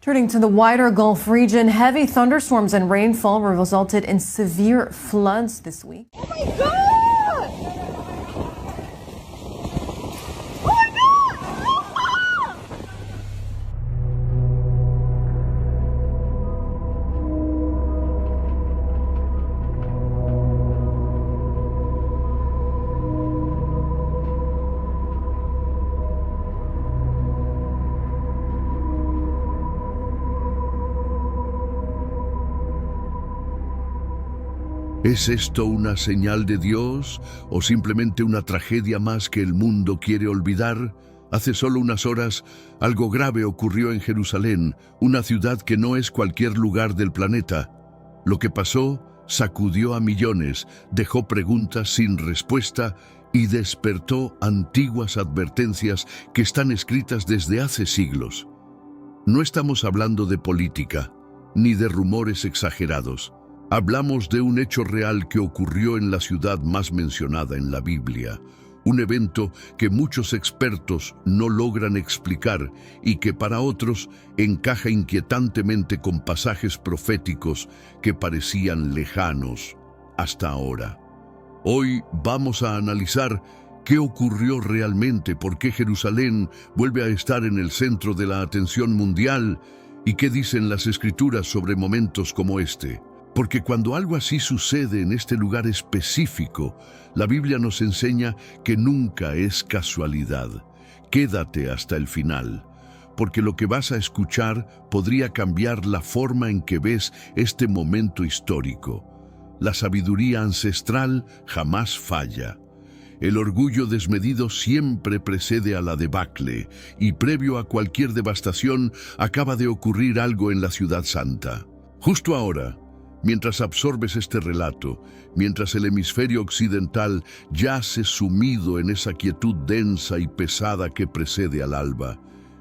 Turning to the wider Gulf region, heavy thunderstorms and rainfall resulted in severe floods this week. Oh my God! ¿Es esto una señal de Dios o simplemente una tragedia más que el mundo quiere olvidar? Hace solo unas horas, algo grave ocurrió en Jerusalén, una ciudad que no es cualquier lugar del planeta. Lo que pasó sacudió a millones, dejó preguntas sin respuesta y despertó antiguas advertencias que están escritas desde hace siglos. No estamos hablando de política, ni de rumores exagerados. Hablamos de un hecho real que ocurrió en la ciudad más mencionada en la Biblia, un evento que muchos expertos no logran explicar y que para otros encaja inquietantemente con pasajes proféticos que parecían lejanos hasta ahora. Hoy vamos a analizar qué ocurrió realmente, por qué Jerusalén vuelve a estar en el centro de la atención mundial y qué dicen las Escrituras sobre momentos como este. Porque cuando algo así sucede en este lugar específico, la Biblia nos enseña que nunca es casualidad. Quédate hasta el final, porque lo que vas a escuchar podría cambiar la forma en que ves este momento histórico. La sabiduría ancestral jamás falla. El orgullo desmedido siempre precede a la debacle, y previo a cualquier devastación acaba de ocurrir algo en la Ciudad Santa. Justo ahora, mientras absorbes este relato, mientras el hemisferio occidental yace sumido en esa quietud densa y pesada que precede al alba,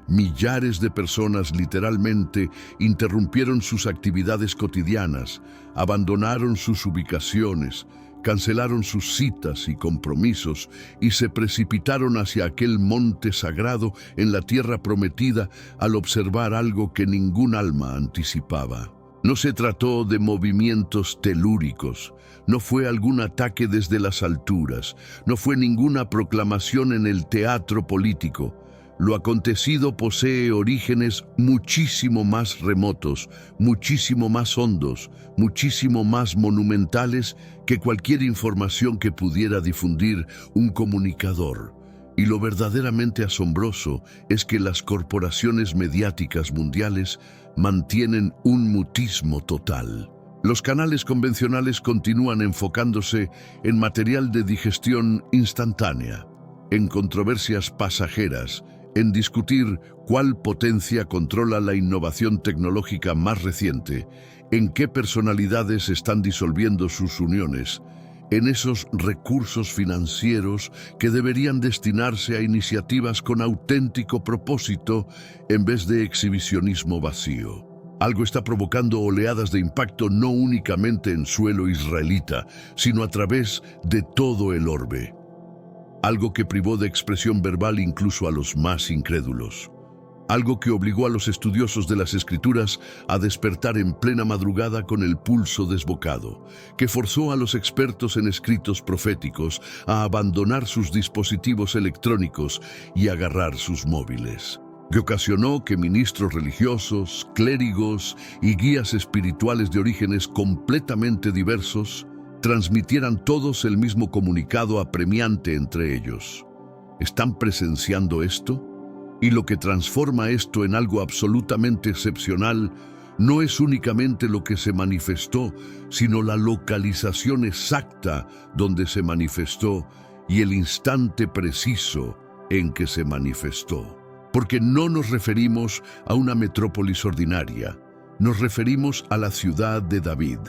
millares de personas literalmente interrumpieron sus actividades cotidianas, abandonaron sus ubicaciones, cancelaron sus citas y compromisos y se precipitaron hacia aquel monte sagrado en la tierra prometida al observar algo que ningún alma anticipaba. No se trató de movimientos telúricos, no fue algún ataque desde las alturas, no fue ninguna proclamación en el teatro político. Lo acontecido posee orígenes muchísimo más remotos, muchísimo más hondos, muchísimo más monumentales que cualquier información que pudiera difundir un comunicador. Y lo verdaderamente asombroso es que las corporaciones mediáticas mundiales mantienen un mutismo total. Los canales convencionales continúan enfocándose en material de digestión instantánea, en controversias pasajeras, en discutir cuál potencia controla la innovación tecnológica más reciente, en qué personalidades están disolviendo sus uniones, en esos recursos financieros que deberían destinarse a iniciativas con auténtico propósito en vez de exhibicionismo vacío. Algo está provocando oleadas de impacto no únicamente en suelo israelita, sino a través de todo el orbe. Algo que privó de expresión verbal incluso a los más incrédulos. Algo que obligó a los estudiosos de las Escrituras a despertar en plena madrugada con el pulso desbocado, que forzó a los expertos en escritos proféticos a abandonar sus dispositivos electrónicos y agarrar sus móviles, que ocasionó que ministros religiosos, clérigos y guías espirituales de orígenes completamente diversos transmitieran todos el mismo comunicado apremiante entre ellos. ¿Están presenciando esto? Y lo que transforma esto en algo absolutamente excepcional no es únicamente lo que se manifestó, sino la localización exacta donde se manifestó y el instante preciso en que se manifestó. Porque no nos referimos a una metrópolis ordinaria, nos referimos a la ciudad de David.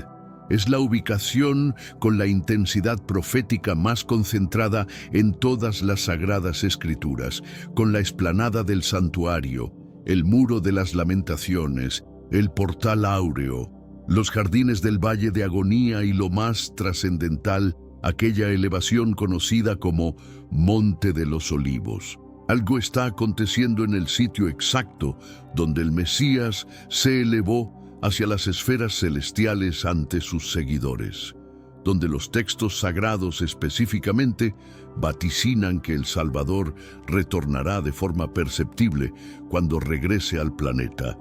Es la ubicación con la intensidad profética más concentrada en todas las sagradas escrituras, con la explanada del santuario, el muro de las lamentaciones, el portal áureo, los jardines del valle de agonía y lo más trascendental, aquella elevación conocida como Monte de los Olivos. Algo está aconteciendo en el sitio exacto donde el Mesías se elevó hacia las esferas celestiales ante sus seguidores, donde los textos sagrados específicamente vaticinan que el Salvador retornará de forma perceptible cuando regrese al planeta.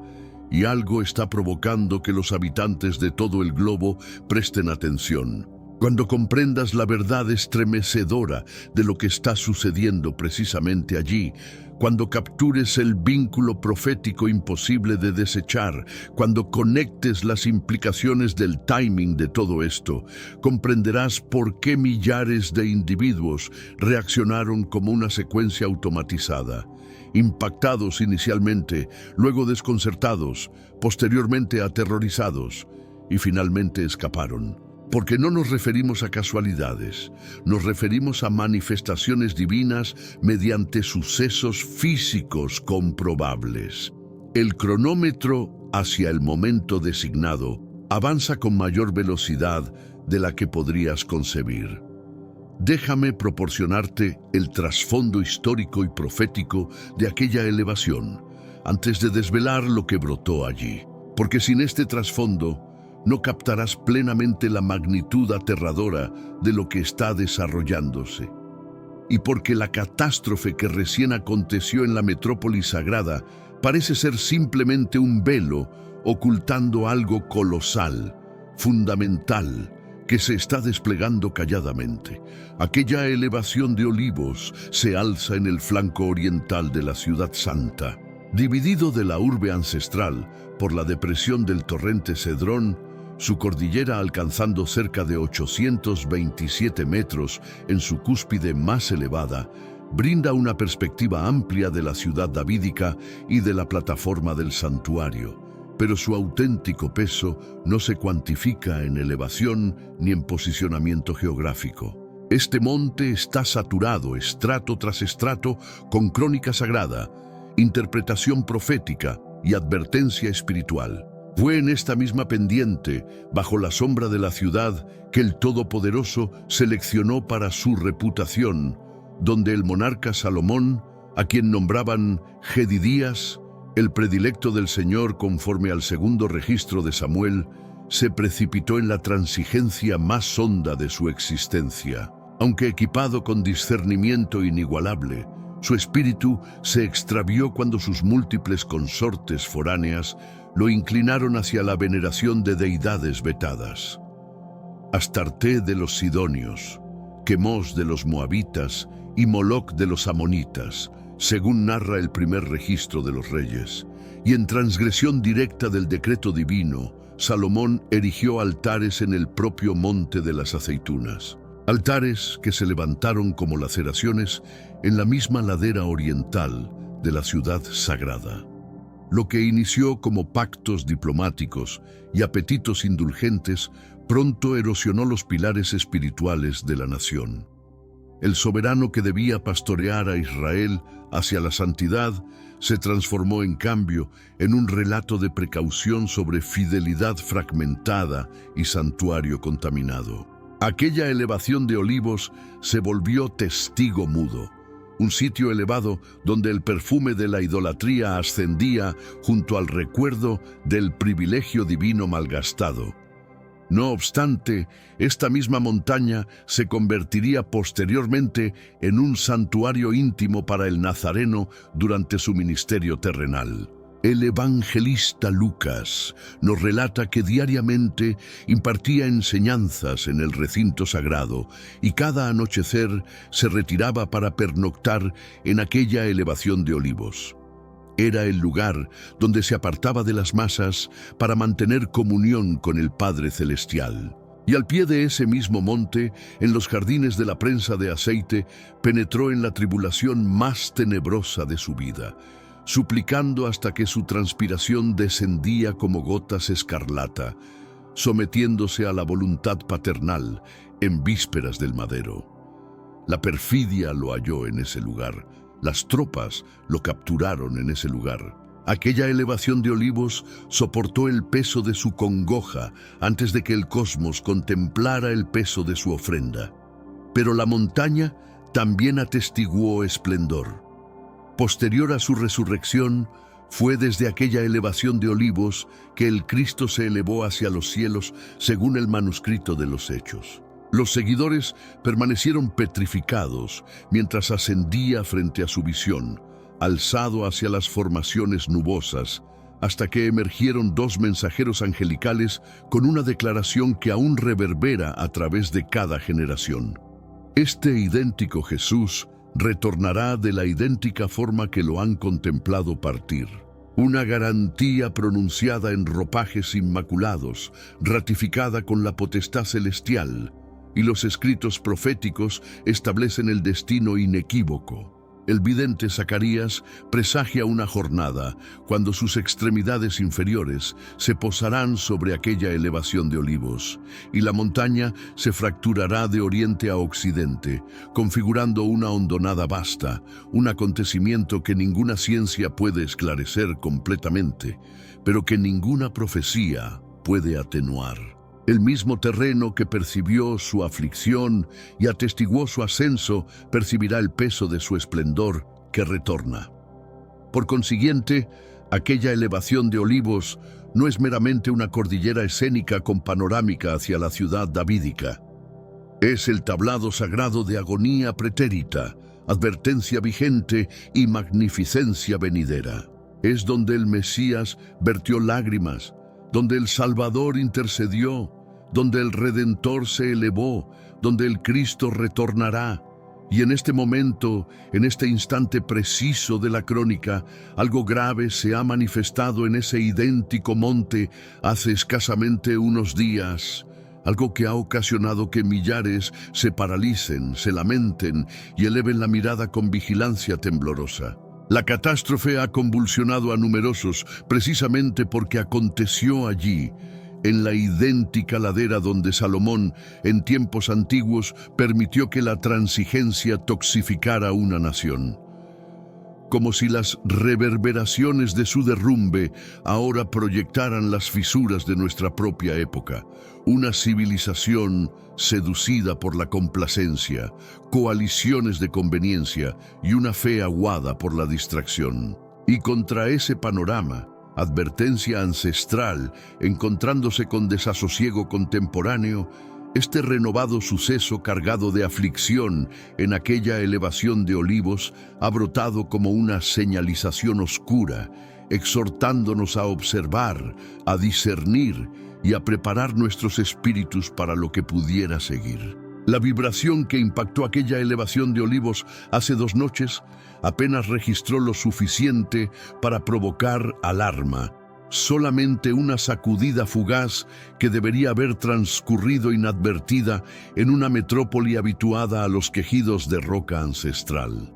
Y algo está provocando que los habitantes de todo el globo presten atención. Cuando comprendas la verdad estremecedora de lo que está sucediendo precisamente allí, cuando captures el vínculo profético imposible de desechar, cuando conectes las implicaciones del timing de todo esto, comprenderás por qué millares de individuos reaccionaron como una secuencia automatizada. Impactados inicialmente, luego desconcertados, posteriormente aterrorizados y finalmente escaparon. Porque no nos referimos a casualidades, nos referimos a manifestaciones divinas mediante sucesos físicos comprobables. El cronómetro hacia el momento designado avanza con mayor velocidad de la que podrías concebir. Déjame proporcionarte el trasfondo histórico y profético de aquella elevación, antes de desvelar lo que brotó allí. Porque sin este trasfondo, no captarás plenamente la magnitud aterradora de lo que está desarrollándose. Y porque la catástrofe que recién aconteció en la metrópoli sagrada parece ser simplemente un velo ocultando algo colosal, fundamental, que se está desplegando calladamente. Aquella elevación de olivos se alza en el flanco oriental de la ciudad santa. Dividido de la urbe ancestral por la depresión del torrente Cedrón, su cordillera alcanzando cerca de 827 metros en su cúspide más elevada, brinda una perspectiva amplia de la ciudad davídica y de la plataforma del santuario, pero su auténtico peso no se cuantifica en elevación ni en posicionamiento geográfico. Este monte está saturado, estrato tras estrato, con crónica sagrada, interpretación profética y advertencia espiritual. Fue en esta misma pendiente, bajo la sombra de la ciudad, que el Todopoderoso seleccionó para su reputación, donde el monarca Salomón, a quien nombraban Jedidías, el predilecto del Señor conforme al segundo registro de Samuel, se precipitó en la transigencia más honda de su existencia. Aunque equipado con discernimiento inigualable, su espíritu se extravió cuando sus múltiples consortes foráneas lo inclinaron hacia la veneración de deidades vetadas. Astarté de los sidonios, Quemos de los moabitas y Moloc de los amonitas, según narra el primer registro de los reyes. Y en transgresión directa del decreto divino, Salomón erigió altares en el propio monte de las aceitunas. Altares que se levantaron como laceraciones en la misma ladera oriental de la ciudad sagrada. Lo que inició como pactos diplomáticos y apetitos indulgentes pronto erosionó los pilares espirituales de la nación. El soberano que debía pastorear a Israel hacia la santidad se transformó en cambio en un relato de precaución sobre fidelidad fragmentada y santuario contaminado. Aquella elevación de olivos se volvió testigo mudo, un sitio elevado donde el perfume de la idolatría ascendía junto al recuerdo del privilegio divino malgastado. No obstante, esta misma montaña se convertiría posteriormente en un santuario íntimo para el Nazareno durante su ministerio terrenal. El evangelista Lucas nos relata que diariamente impartía enseñanzas en el recinto sagrado y cada anochecer se retiraba para pernoctar en aquella elevación de olivos. Era el lugar donde se apartaba de las masas para mantener comunión con el Padre Celestial. Y al pie de ese mismo monte, en los jardines de la prensa de aceite, penetró en la tribulación más tenebrosa de su vida, suplicando hasta que su transpiración descendía como gotas escarlata, sometiéndose a la voluntad paternal en vísperas del madero. La perfidia lo halló en ese lugar. Las tropas lo capturaron en ese lugar. Aquella elevación de olivos soportó el peso de su congoja antes de que el cosmos contemplara el peso de su ofrenda. Pero la montaña también atestiguó esplendor. Posterior a su resurrección, fue desde aquella elevación de Olivos que el Cristo se elevó hacia los cielos según el manuscrito de los Hechos. Los seguidores permanecieron petrificados mientras ascendía frente a su visión, alzado hacia las formaciones nubosas, hasta que emergieron dos mensajeros angelicales con una declaración que aún reverbera a través de cada generación. Este idéntico Jesús retornará de la idéntica forma que lo han contemplado partir. Una garantía pronunciada en ropajes inmaculados, ratificada con la potestad celestial, y los escritos proféticos establecen el destino inequívoco. El vidente Zacarías presagia una jornada cuando sus extremidades inferiores se posarán sobre aquella elevación de Olivos, y la montaña se fracturará de oriente a occidente, configurando una hondonada vasta, un acontecimiento que ninguna ciencia puede esclarecer completamente, pero que ninguna profecía puede atenuar. El mismo terreno que percibió su aflicción y atestiguó su ascenso percibirá el peso de su esplendor que retorna. Por consiguiente, aquella elevación de Olivos no es meramente una cordillera escénica con panorámica hacia la ciudad davídica. Es el tablado sagrado de agonía pretérita, advertencia vigente y magnificencia venidera. Es donde el Mesías vertió lágrimas, donde el Salvador intercedió, donde el Redentor se elevó, donde el Cristo retornará. Y en este momento, en este instante preciso de la crónica, algo grave se ha manifestado en ese idéntico monte hace escasamente unos días, algo que ha ocasionado que millares se paralicen, se lamenten y eleven la mirada con vigilancia temblorosa. La catástrofe ha convulsionado a numerosos precisamente porque aconteció allí, en la idéntica ladera donde Salomón, en tiempos antiguos, permitió que la transigencia toxificara una nación. Como si las reverberaciones de su derrumbe ahora proyectaran las fisuras de nuestra propia época. Una civilización seducida por la complacencia, coaliciones de conveniencia y una fe aguada por la distracción. Y contra ese panorama, advertencia ancestral, encontrándose con desasosiego contemporáneo, este renovado suceso cargado de aflicción en aquella elevación de Olivos ha brotado como una señalización oscura, exhortándonos a observar, a discernir y a preparar nuestros espíritus para lo que pudiera seguir. La vibración que impactó aquella elevación de Olivos hace 2 noches apenas registró lo suficiente para provocar alarma. Solamente una sacudida fugaz que debería haber transcurrido inadvertida en una metrópoli habituada a los quejidos de roca ancestral.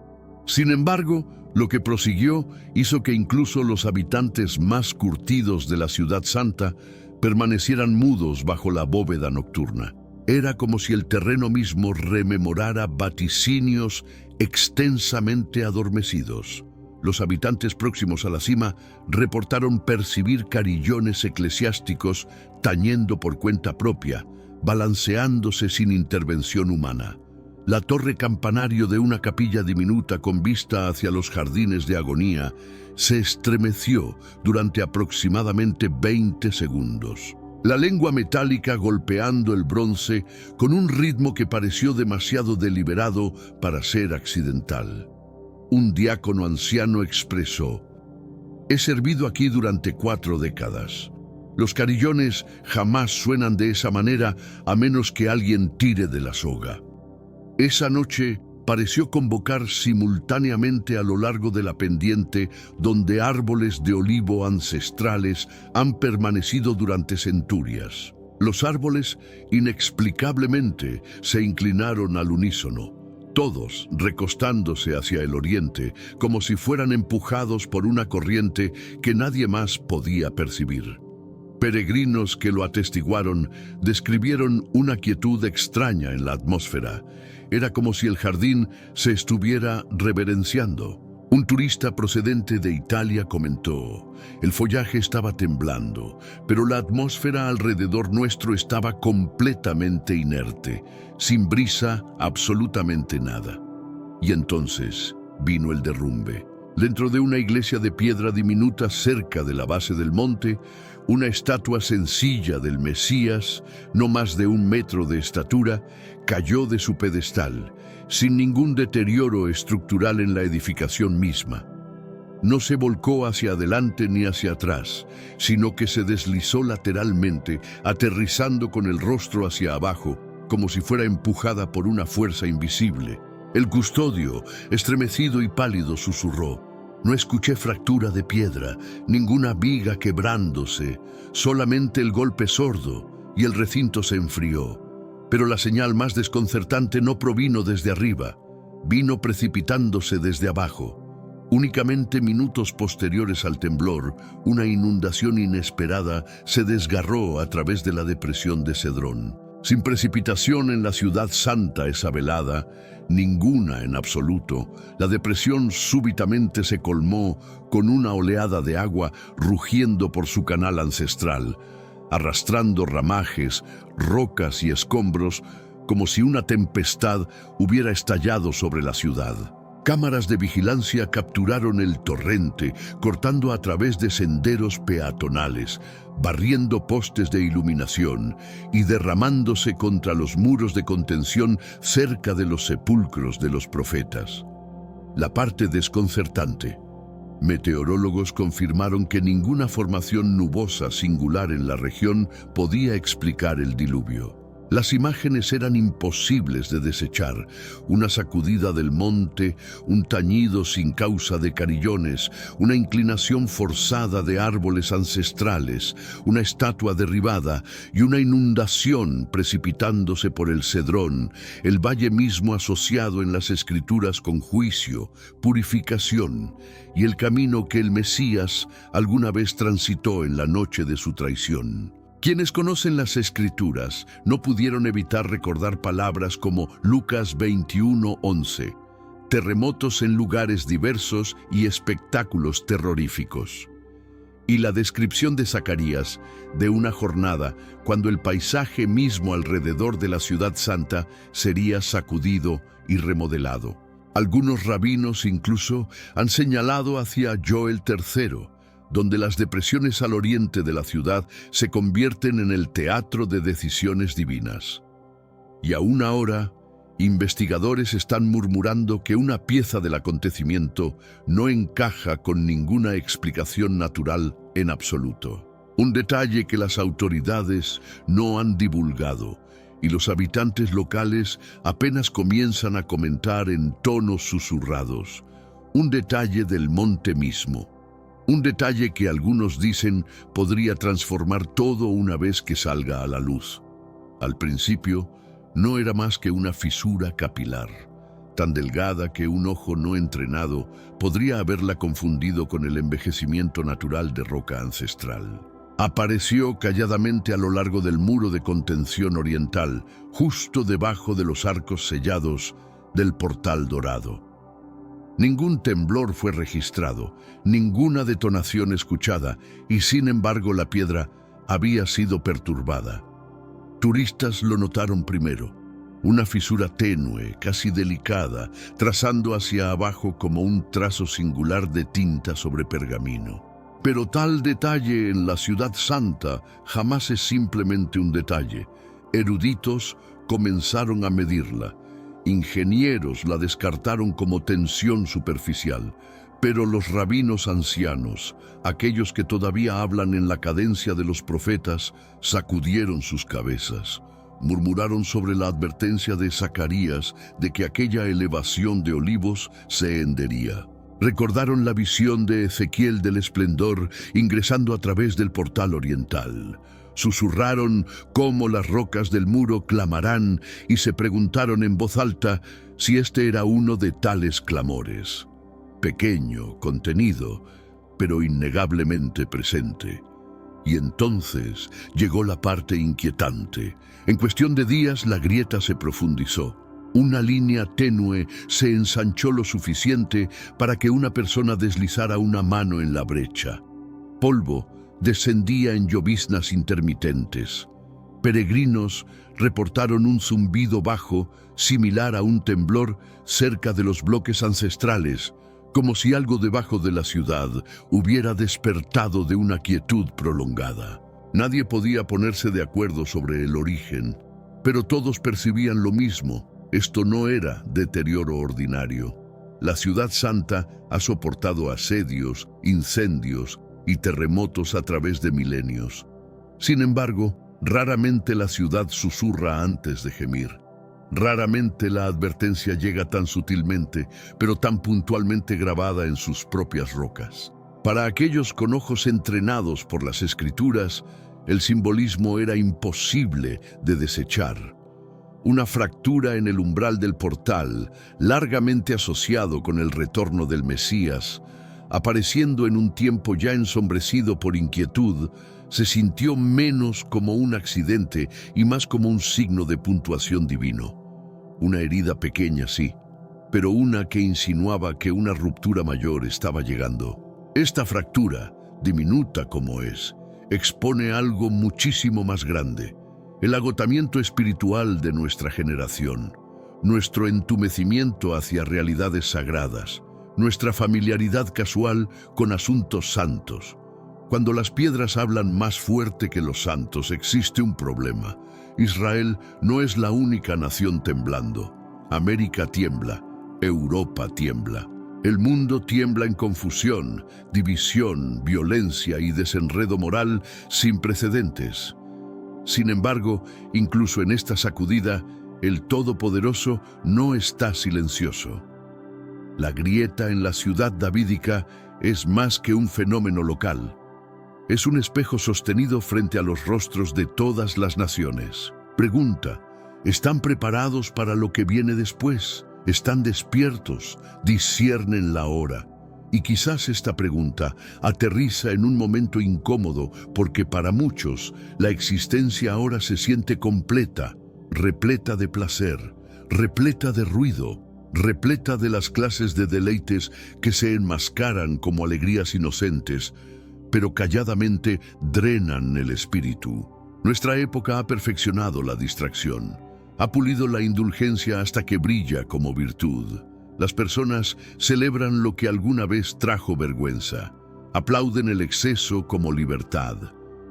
Sin embargo, lo que prosiguió hizo que incluso los habitantes más curtidos de la Ciudad Santa permanecieran mudos bajo la bóveda nocturna. Era como si el terreno mismo rememorara vaticinios extensamente adormecidos. Los habitantes próximos a la cima reportaron percibir carillones eclesiásticos tañendo por cuenta propia, balanceándose sin intervención humana. La torre campanario de una capilla diminuta con vista hacia los jardines de agonía se estremeció durante aproximadamente 20 segundos. La lengua metálica golpeando el bronce con un ritmo que pareció demasiado deliberado para ser accidental. Un diácono anciano expresó: «He servido aquí durante 4 décadas. Los carillones jamás suenan de esa manera a menos que alguien tire de la soga». Esa noche pareció convocar simultáneamente a lo largo de la pendiente donde árboles de olivo ancestrales han permanecido durante centurias. Los árboles, inexplicablemente, se inclinaron al unísono, todos recostándose hacia el oriente, como si fueran empujados por una corriente que nadie más podía percibir. Peregrinos que lo atestiguaron describieron una quietud extraña en la atmósfera. Era como si el jardín se estuviera reverenciando. Un turista procedente de Italia comentó: «El follaje estaba temblando, pero la atmósfera alrededor nuestro estaba completamente inerte, sin brisa, absolutamente nada». Y entonces vino el derrumbe. Dentro de una iglesia de piedra diminuta cerca de la base del monte, una estatua sencilla del Mesías, no más de 1 metro de estatura, cayó de su pedestal, sin ningún deterioro estructural en la edificación misma. No se volcó hacia adelante ni hacia atrás, sino que se deslizó lateralmente, aterrizando con el rostro hacia abajo, como si fuera empujada por una fuerza invisible. El custodio, estremecido y pálido, susurró: «No escuché fractura de piedra, ninguna viga quebrándose, solamente el golpe sordo», y el recinto se enfrió. Pero la señal más desconcertante no provino desde arriba, vino precipitándose desde abajo. Únicamente minutos posteriores al temblor, una inundación inesperada se desgarró a través de la depresión de Cedrón. Sin precipitación en la ciudad santa esa velada, ninguna en absoluto, la depresión súbitamente se colmó con una oleada de agua rugiendo por su canal ancestral, arrastrando ramajes, rocas y escombros, como si una tempestad hubiera estallado sobre la ciudad. Cámaras de vigilancia capturaron el torrente, cortando a través de senderos peatonales, barriendo postes de iluminación y derramándose contra los muros de contención cerca de los sepulcros de los profetas. La parte desconcertante: meteorólogos confirmaron que ninguna formación nubosa singular en la región podía explicar el diluvio. Las imágenes eran imposibles de desechar: una sacudida del monte, un tañido sin causa de carillones, una inclinación forzada de árboles ancestrales, una estatua derribada y una inundación precipitándose por el Cedrón, el valle mismo asociado en las escrituras con juicio, purificación y el camino que el Mesías alguna vez transitó en la noche de su traición. Quienes conocen las Escrituras no pudieron evitar recordar palabras como Lucas 21:11, terremotos en lugares diversos y espectáculos terroríficos. Y la descripción de Zacarías de una jornada cuando el paisaje mismo alrededor de la ciudad santa sería sacudido y remodelado. Algunos rabinos incluso han señalado hacia Joel III, donde las depresiones al oriente de la ciudad se convierten en el teatro de decisiones divinas. Y aún ahora, investigadores están murmurando que una pieza del acontecimiento no encaja con ninguna explicación natural en absoluto. Un detalle que las autoridades no han divulgado y los habitantes locales apenas comienzan a comentar en tonos susurrados. Un detalle del monte mismo. Un detalle que algunos dicen podría transformar todo una vez que salga a la luz. Al principio, no era más que una fisura capilar, tan delgada que un ojo no entrenado podría haberla confundido con el envejecimiento natural de roca ancestral. Apareció calladamente a lo largo del muro de contención oriental, justo debajo de los arcos sellados del portal dorado. Ningún temblor fue registrado, ninguna detonación escuchada, y sin embargo la piedra había sido perturbada. Turistas lo notaron primero: una fisura tenue, casi delicada, trazando hacia abajo como un trazo singular de tinta sobre pergamino. Pero tal detalle en la ciudad santa jamás es simplemente un detalle. Eruditos comenzaron a medirla. Ingenieros la descartaron como tensión superficial, pero los rabinos ancianos, aquellos que todavía hablan en la cadencia de los profetas, sacudieron sus cabezas. Murmuraron sobre la advertencia de Zacarías de que aquella elevación de olivos se hendería. Recordaron la visión de Ezequiel del esplendor ingresando a través del portal oriental. Susurraron cómo las rocas del muro clamarán y se preguntaron en voz alta si este era uno de tales clamores. Pequeño, contenido, pero innegablemente presente. Y entonces llegó la parte inquietante. En cuestión de días la grieta se profundizó. Una línea tenue se ensanchó lo suficiente para que una persona deslizara una mano en la brecha. Polvo descendía en lloviznas intermitentes. Peregrinos reportaron un zumbido bajo, similar a un temblor, cerca de los bloques ancestrales, como si algo debajo de la ciudad hubiera despertado de una quietud prolongada. Nadie podía ponerse de acuerdo sobre el origen, pero todos percibían lo mismo. Esto no era deterioro ordinario. La ciudad santa ha soportado asedios, incendios y terremotos a través de milenios. Sin embargo, raramente la ciudad susurra antes de gemir. Raramente la advertencia llega tan sutilmente, pero tan puntualmente grabada en sus propias rocas. Para aquellos con ojos entrenados por las Escrituras, el simbolismo era imposible de desechar. Una fractura en el umbral del portal, largamente asociado con el retorno del Mesías, apareciendo en un tiempo ya ensombrecido por inquietud, se sintió menos como un accidente y más como un signo de puntuación divino. Una herida pequeña, sí, pero una que insinuaba que una ruptura mayor estaba llegando. Esta fractura, diminuta como es, expone algo muchísimo más grande: el agotamiento espiritual de nuestra generación, nuestro entumecimiento hacia realidades sagradas, nuestra familiaridad casual con asuntos santos. Cuando las piedras hablan más fuerte que los santos, existe un problema. Israel no es la única nación temblando. América tiembla, Europa tiembla. El mundo tiembla en confusión, división, violencia y desenredo moral sin precedentes. Sin embargo, incluso en esta sacudida, el Todopoderoso no está silencioso. La grieta en la ciudad davídica es más que un fenómeno local. Es un espejo sostenido frente a los rostros de todas las naciones. Pregunta: ¿están preparados para lo que viene después? ¿Están despiertos? ¿Disciernen la hora? Y quizás esta pregunta aterriza en un momento incómodo, porque para muchos la existencia ahora se siente completa, repleta de placer, repleta de ruido, repleta de las clases de deleites que se enmascaran como alegrías inocentes, pero calladamente drenan el espíritu. Nuestra época ha perfeccionado la distracción, ha pulido la indulgencia hasta que brilla como virtud. Las personas celebran lo que alguna vez trajo vergüenza, aplauden el exceso como libertad,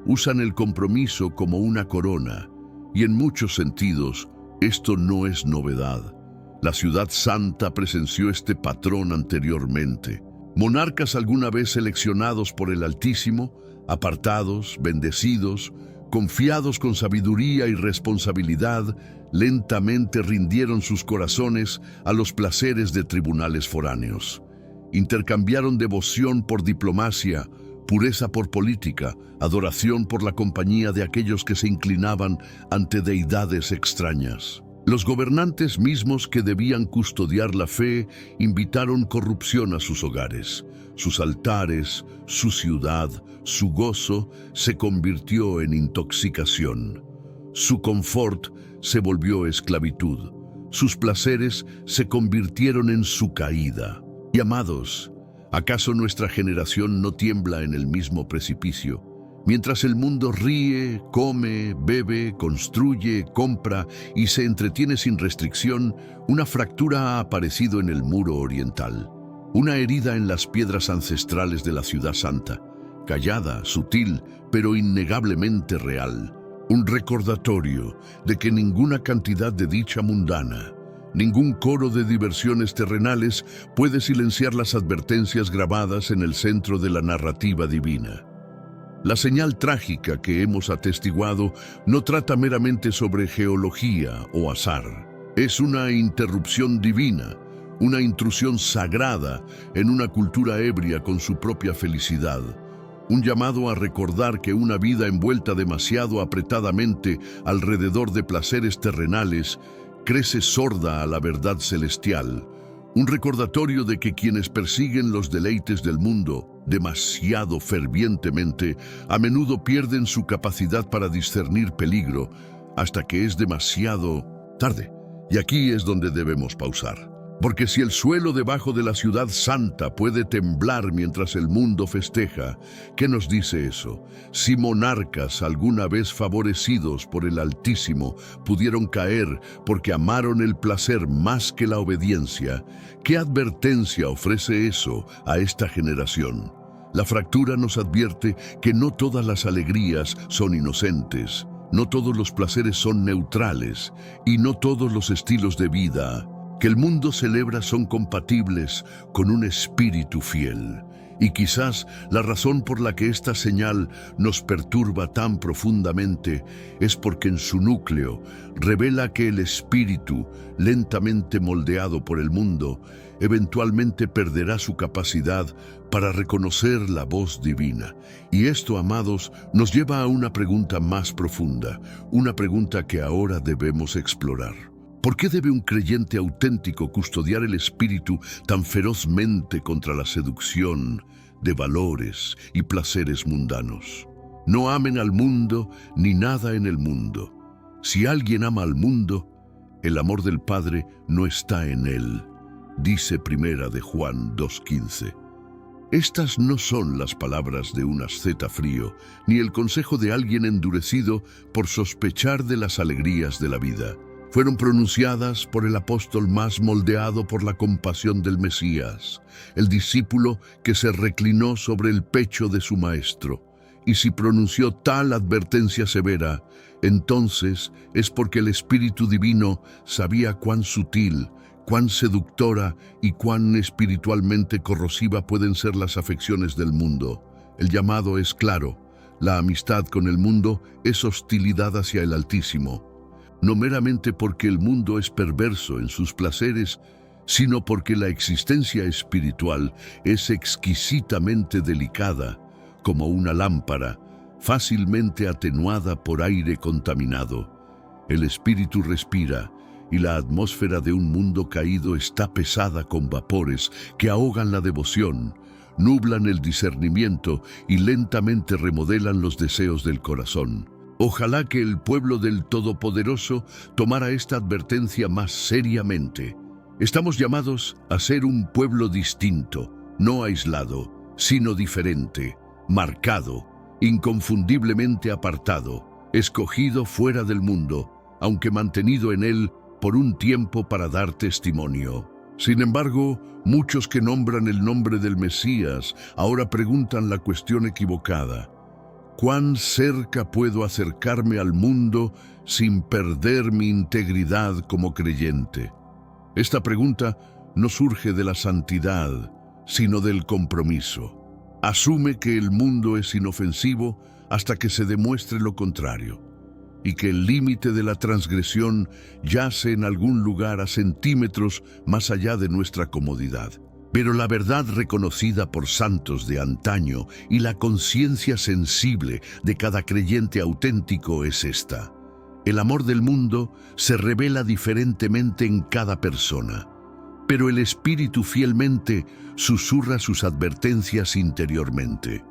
usan el compromiso como una corona, y en muchos sentidos esto no es novedad. La ciudad santa presenció este patrón anteriormente. Monarcas alguna vez seleccionados por el Altísimo, apartados, bendecidos, confiados con sabiduría y responsabilidad, lentamente rindieron sus corazones a los placeres de tribunales foráneos. Intercambiaron devoción por diplomacia, pureza por política, adoración por la compañía de aquellos que se inclinaban ante deidades extrañas. Los gobernantes mismos que debían custodiar la fe invitaron corrupción a sus hogares. Sus altares, su ciudad, su gozo se convirtió en intoxicación. Su confort se volvió esclavitud. Sus placeres se convirtieron en su caída. Y amados, ¿acaso nuestra generación no tiembla en el mismo precipicio? Mientras el mundo ríe, come, bebe, construye, compra y se entretiene sin restricción, una fractura ha aparecido en el muro oriental. Una herida en las piedras ancestrales de la ciudad santa, callada, sutil, pero innegablemente real. Un recordatorio de que ninguna cantidad de dicha mundana, ningún coro de diversiones terrenales puede silenciar las advertencias grabadas en el centro de la narrativa divina. La señal trágica que hemos atestiguado no trata meramente sobre geología o azar. Es una interrupción divina, una intrusión sagrada en una cultura ebria con su propia felicidad. Un llamado a recordar que una vida envuelta demasiado apretadamente alrededor de placeres terrenales crece sorda a la verdad celestial. Un recordatorio de que quienes persiguen los deleites del mundo demasiado fervientemente a menudo pierden su capacidad para discernir peligro hasta que es demasiado tarde. Y aquí es donde debemos pausar. Porque si el suelo debajo de la ciudad santa puede temblar mientras el mundo festeja, ¿qué nos dice eso? Si monarcas alguna vez favorecidos por el Altísimo pudieron caer porque amaron el placer más que la obediencia, ¿qué advertencia ofrece eso a esta generación? La fractura nos advierte que no todas las alegrías son inocentes, no todos los placeres son neutrales y no todos los estilos de vida que el mundo celebra son compatibles con un espíritu fiel. Y quizás la razón por la que esta señal nos perturba tan profundamente es porque en su núcleo revela que el espíritu, lentamente moldeado por el mundo, eventualmente perderá su capacidad para reconocer la voz divina. Y esto, amados, nos lleva a una pregunta más profunda, una pregunta que ahora debemos explorar. ¿Por qué debe un creyente auténtico custodiar el espíritu tan ferozmente contra la seducción de valores y placeres mundanos? No amen al mundo ni nada en el mundo. Si alguien ama al mundo, el amor del Padre no está en él, dice Primera de Juan 2:15. Estas no son las palabras de un asceta frío, ni el consejo de alguien endurecido por sospechar de las alegrías de la vida. Fueron pronunciadas por el apóstol más moldeado por la compasión del Mesías, el discípulo que se reclinó sobre el pecho de su maestro. Y si pronunció tal advertencia severa, entonces es porque el Espíritu Divino sabía cuán sutil, cuán seductora y cuán espiritualmente corrosiva pueden ser las afecciones del mundo. El llamado es claro: la amistad con el mundo es hostilidad hacia el Altísimo. No meramente porque el mundo es perverso en sus placeres, sino porque la existencia espiritual es exquisitamente delicada, como una lámpara, fácilmente atenuada por aire contaminado. El espíritu respira, y la atmósfera de un mundo caído está pesada con vapores que ahogan la devoción, nublan el discernimiento y lentamente remodelan los deseos del corazón. Ojalá que el pueblo del Todopoderoso tomara esta advertencia más seriamente. Estamos llamados a ser un pueblo distinto, no aislado, sino diferente, marcado, inconfundiblemente apartado, escogido fuera del mundo, aunque mantenido en él por un tiempo para dar testimonio. Sin embargo, muchos que nombran el nombre del Mesías ahora preguntan la cuestión equivocada: ¿cuán cerca puedo acercarme al mundo sin perder mi integridad como creyente? Esta pregunta no surge de la santidad, sino del compromiso. Asume que el mundo es inofensivo hasta que se demuestre lo contrario, y que el límite de la transgresión yace en algún lugar a centímetros más allá de nuestra comodidad. Pero la verdad reconocida por santos de antaño y la conciencia sensible de cada creyente auténtico es esta: el amor del mundo se revela diferentemente en cada persona, pero el Espíritu fielmente susurra sus advertencias interiormente.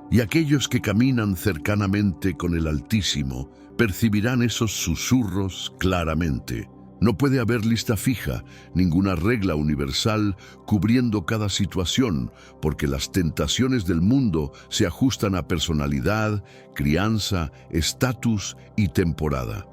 Y aquellos que caminan cercanamente con el Altísimo percibirán esos susurros claramente. No puede haber lista fija, ninguna regla universal cubriendo cada situación, porque las tentaciones del mundo se ajustan a personalidad, crianza, estatus y temporada.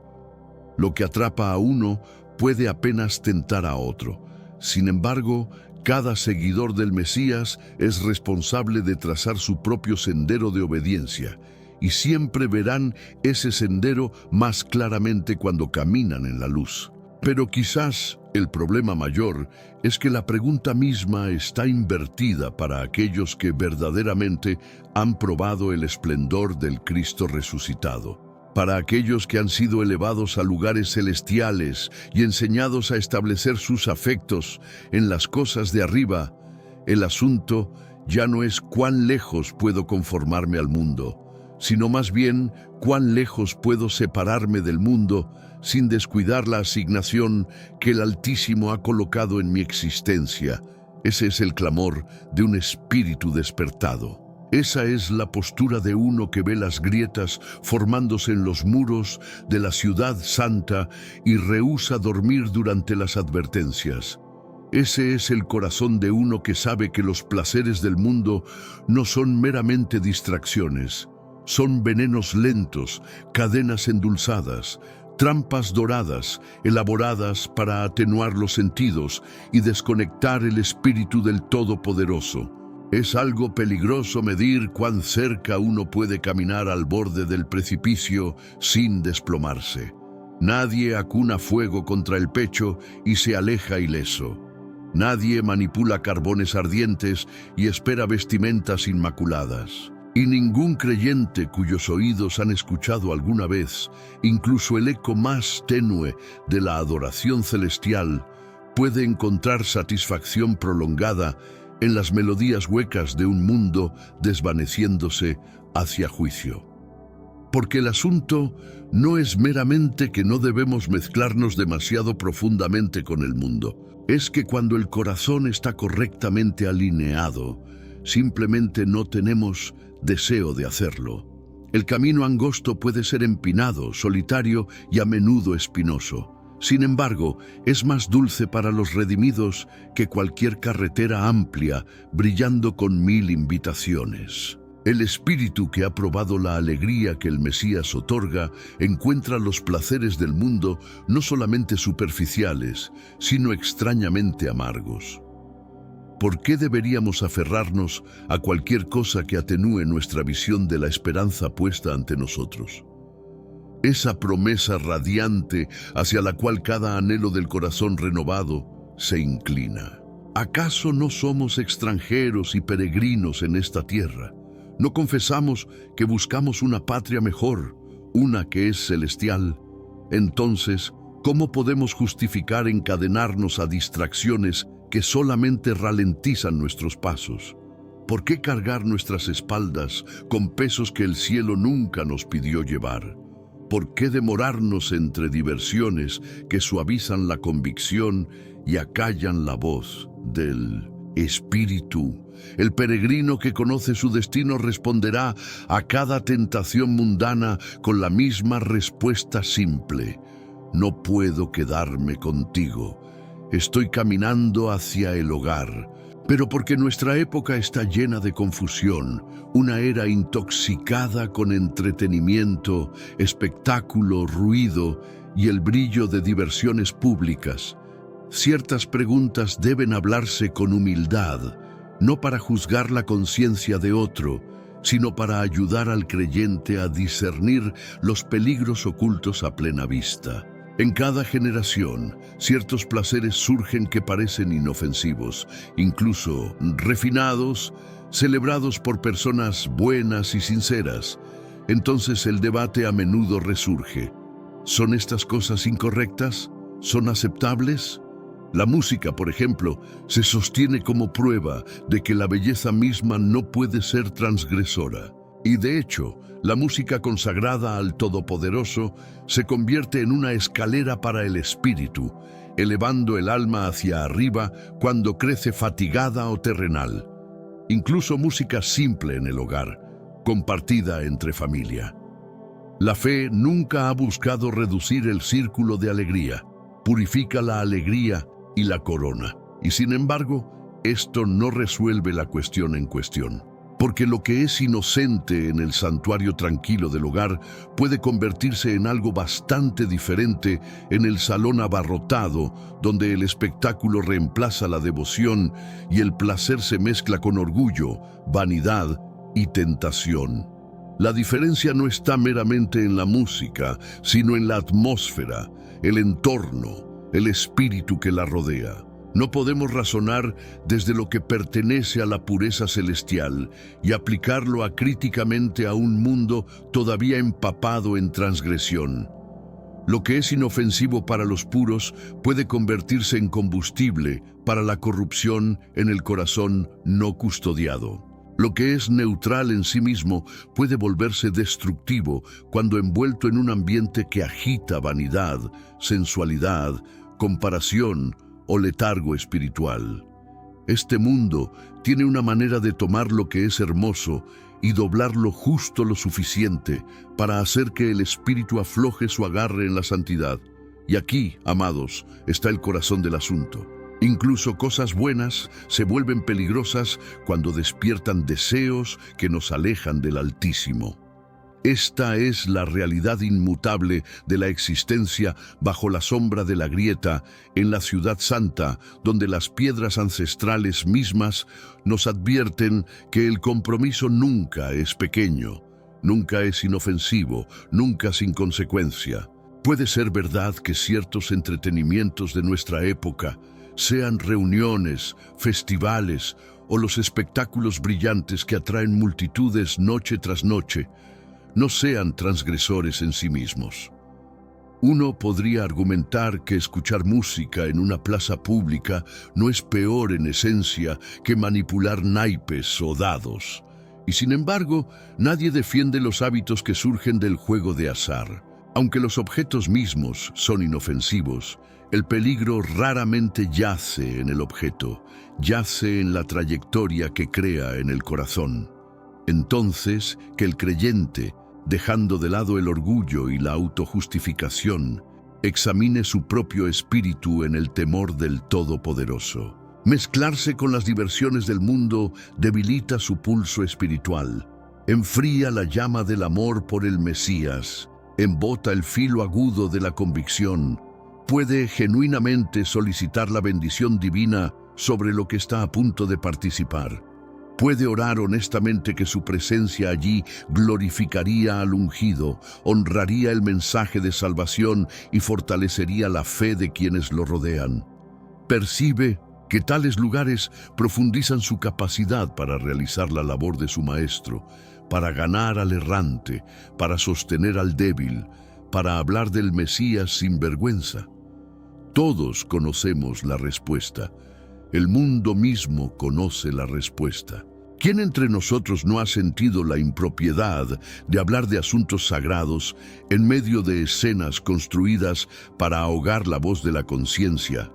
Lo que atrapa a uno puede apenas tentar a otro. Sin embargo, cada seguidor del Mesías es responsable de trazar su propio sendero de obediencia, y siempre verán ese sendero más claramente cuando caminan en la luz. Pero quizás el problema mayor es que la pregunta misma está invertida para aquellos que verdaderamente han probado el esplendor del Cristo resucitado. Para aquellos que han sido elevados a lugares celestiales y enseñados a establecer sus afectos en las cosas de arriba, el asunto ya no es cuán lejos puedo conformarme al mundo, sino más bien cuán lejos puedo separarme del mundo sin descuidar la asignación que el Altísimo ha colocado en mi existencia. Ese es el clamor de un espíritu despertado. Esa es la postura de uno que ve las grietas formándose en los muros de la ciudad santa y rehúsa dormir durante las advertencias. Ese es el corazón de uno que sabe que los placeres del mundo no son meramente distracciones, son venenos lentos, cadenas endulzadas, trampas doradas, elaboradas para atenuar los sentidos y desconectar el espíritu del Todopoderoso. Es algo peligroso medir cuán cerca uno puede caminar al borde del precipicio sin desplomarse. Nadie acuna fuego contra el pecho y se aleja ileso. Nadie manipula carbones ardientes y espera vestimentas inmaculadas. Y ningún creyente cuyos oídos han escuchado alguna vez, incluso el eco más tenue de la adoración celestial, puede encontrar satisfacción prolongada en las melodías huecas de un mundo desvaneciéndose hacia juicio. Porque el asunto no es meramente que no debemos mezclarnos demasiado profundamente con el mundo. Es que cuando el corazón está correctamente alineado, simplemente no tenemos deseo de hacerlo. El camino angosto puede ser empinado, solitario y a menudo espinoso. Sin embargo, es más dulce para los redimidos que cualquier carretera amplia, brillando con 1000 invitaciones. El espíritu que ha probado la alegría que el Mesías otorga encuentra los placeres del mundo no solamente superficiales, sino extrañamente amargos. ¿Por qué deberíamos aferrarnos a cualquier cosa que atenúe nuestra visión de la esperanza puesta ante nosotros? Esa promesa radiante hacia la cual cada anhelo del corazón renovado se inclina. ¿Acaso no somos extranjeros y peregrinos en esta tierra? ¿No confesamos que buscamos una patria mejor, una que es celestial? Entonces, ¿cómo podemos justificar encadenarnos a distracciones que solamente ralentizan nuestros pasos? ¿Por qué cargar nuestras espaldas con pesos que el cielo nunca nos pidió llevar? ¿Por qué demorarnos entre diversiones que suavizan la convicción y acallan la voz del Espíritu? El peregrino que conoce su destino responderá a cada tentación mundana con la misma respuesta simple: no puedo quedarme contigo. Estoy caminando hacia el hogar. Pero porque nuestra época está llena de confusión, una era intoxicada con entretenimiento, espectáculo, ruido y el brillo de diversiones públicas, ciertas preguntas deben hablarse con humildad, no para juzgar la conciencia de otro, sino para ayudar al creyente a discernir los peligros ocultos a plena vista. En cada generación, ciertos placeres surgen que parecen inofensivos, incluso refinados, celebrados por personas buenas y sinceras. Entonces el debate a menudo resurge. ¿Son estas cosas incorrectas? ¿Son aceptables? La música, por ejemplo, se sostiene como prueba de que la belleza misma no puede ser transgresora. Y de hecho, la música consagrada al Todopoderoso se convierte en una escalera para el espíritu, elevando el alma hacia arriba cuando crece fatigada o terrenal. Incluso música simple en el hogar, compartida entre familia. La fe nunca ha buscado reducir el círculo de alegría, purifica la alegría y la corona. Y sin embargo, esto no resuelve la cuestión en cuestión. Porque lo que es inocente en el santuario tranquilo del hogar puede convertirse en algo bastante diferente en el salón abarrotado, donde el espectáculo reemplaza la devoción y el placer se mezcla con orgullo, vanidad y tentación. La diferencia no está meramente en la música, sino en la atmósfera, el entorno, el espíritu que la rodea. No podemos razonar desde lo que pertenece a la pureza celestial y aplicarlo acríticamente a un mundo todavía empapado en transgresión. Lo que es inofensivo para los puros puede convertirse en combustible para la corrupción en el corazón no custodiado. Lo que es neutral en sí mismo puede volverse destructivo cuando envuelto en un ambiente que agita vanidad, sensualidad, comparación o letargo espiritual. Este mundo tiene una manera de tomar lo que es hermoso y doblarlo justo lo suficiente para hacer que el espíritu afloje su agarre en la santidad. Y aquí, amados, está el corazón del asunto. Incluso cosas buenas se vuelven peligrosas cuando despiertan deseos que nos alejan del Altísimo. Esta es la realidad inmutable de la existencia bajo la sombra de la grieta en la Ciudad Santa, donde las piedras ancestrales mismas nos advierten que el compromiso nunca es pequeño, nunca es inofensivo, nunca sin consecuencia. Puede ser verdad que ciertos entretenimientos de nuestra época, sean reuniones, festivales o los espectáculos brillantes que atraen multitudes noche tras noche, no sean transgresores en sí mismos. Uno podría argumentar que escuchar música en una plaza pública no es peor en esencia que manipular naipes o dados. Y sin embargo, nadie defiende los hábitos que surgen del juego de azar. Aunque los objetos mismos son inofensivos, el peligro raramente yace en el objeto, yace en la trayectoria que crea en el corazón. Entonces, que el creyente, dejando de lado el orgullo y la autojustificación, examine su propio espíritu en el temor del Todopoderoso. Mezclarse con las diversiones del mundo debilita su pulso espiritual, enfría la llama del amor por el Mesías, embota el filo agudo de la convicción, puede genuinamente solicitar la bendición divina sobre lo que está a punto de participar. Puede orar honestamente que su presencia allí glorificaría al ungido, honraría el mensaje de salvación y fortalecería la fe de quienes lo rodean. Percibe que tales lugares profundizan su capacidad para realizar la labor de su maestro, para ganar al errante, para sostener al débil, para hablar del Mesías sin vergüenza. Todos conocemos la respuesta. El mundo mismo conoce la respuesta. ¿Quién entre nosotros no ha sentido la impropiedad de hablar de asuntos sagrados en medio de escenas construidas para ahogar la voz de la conciencia?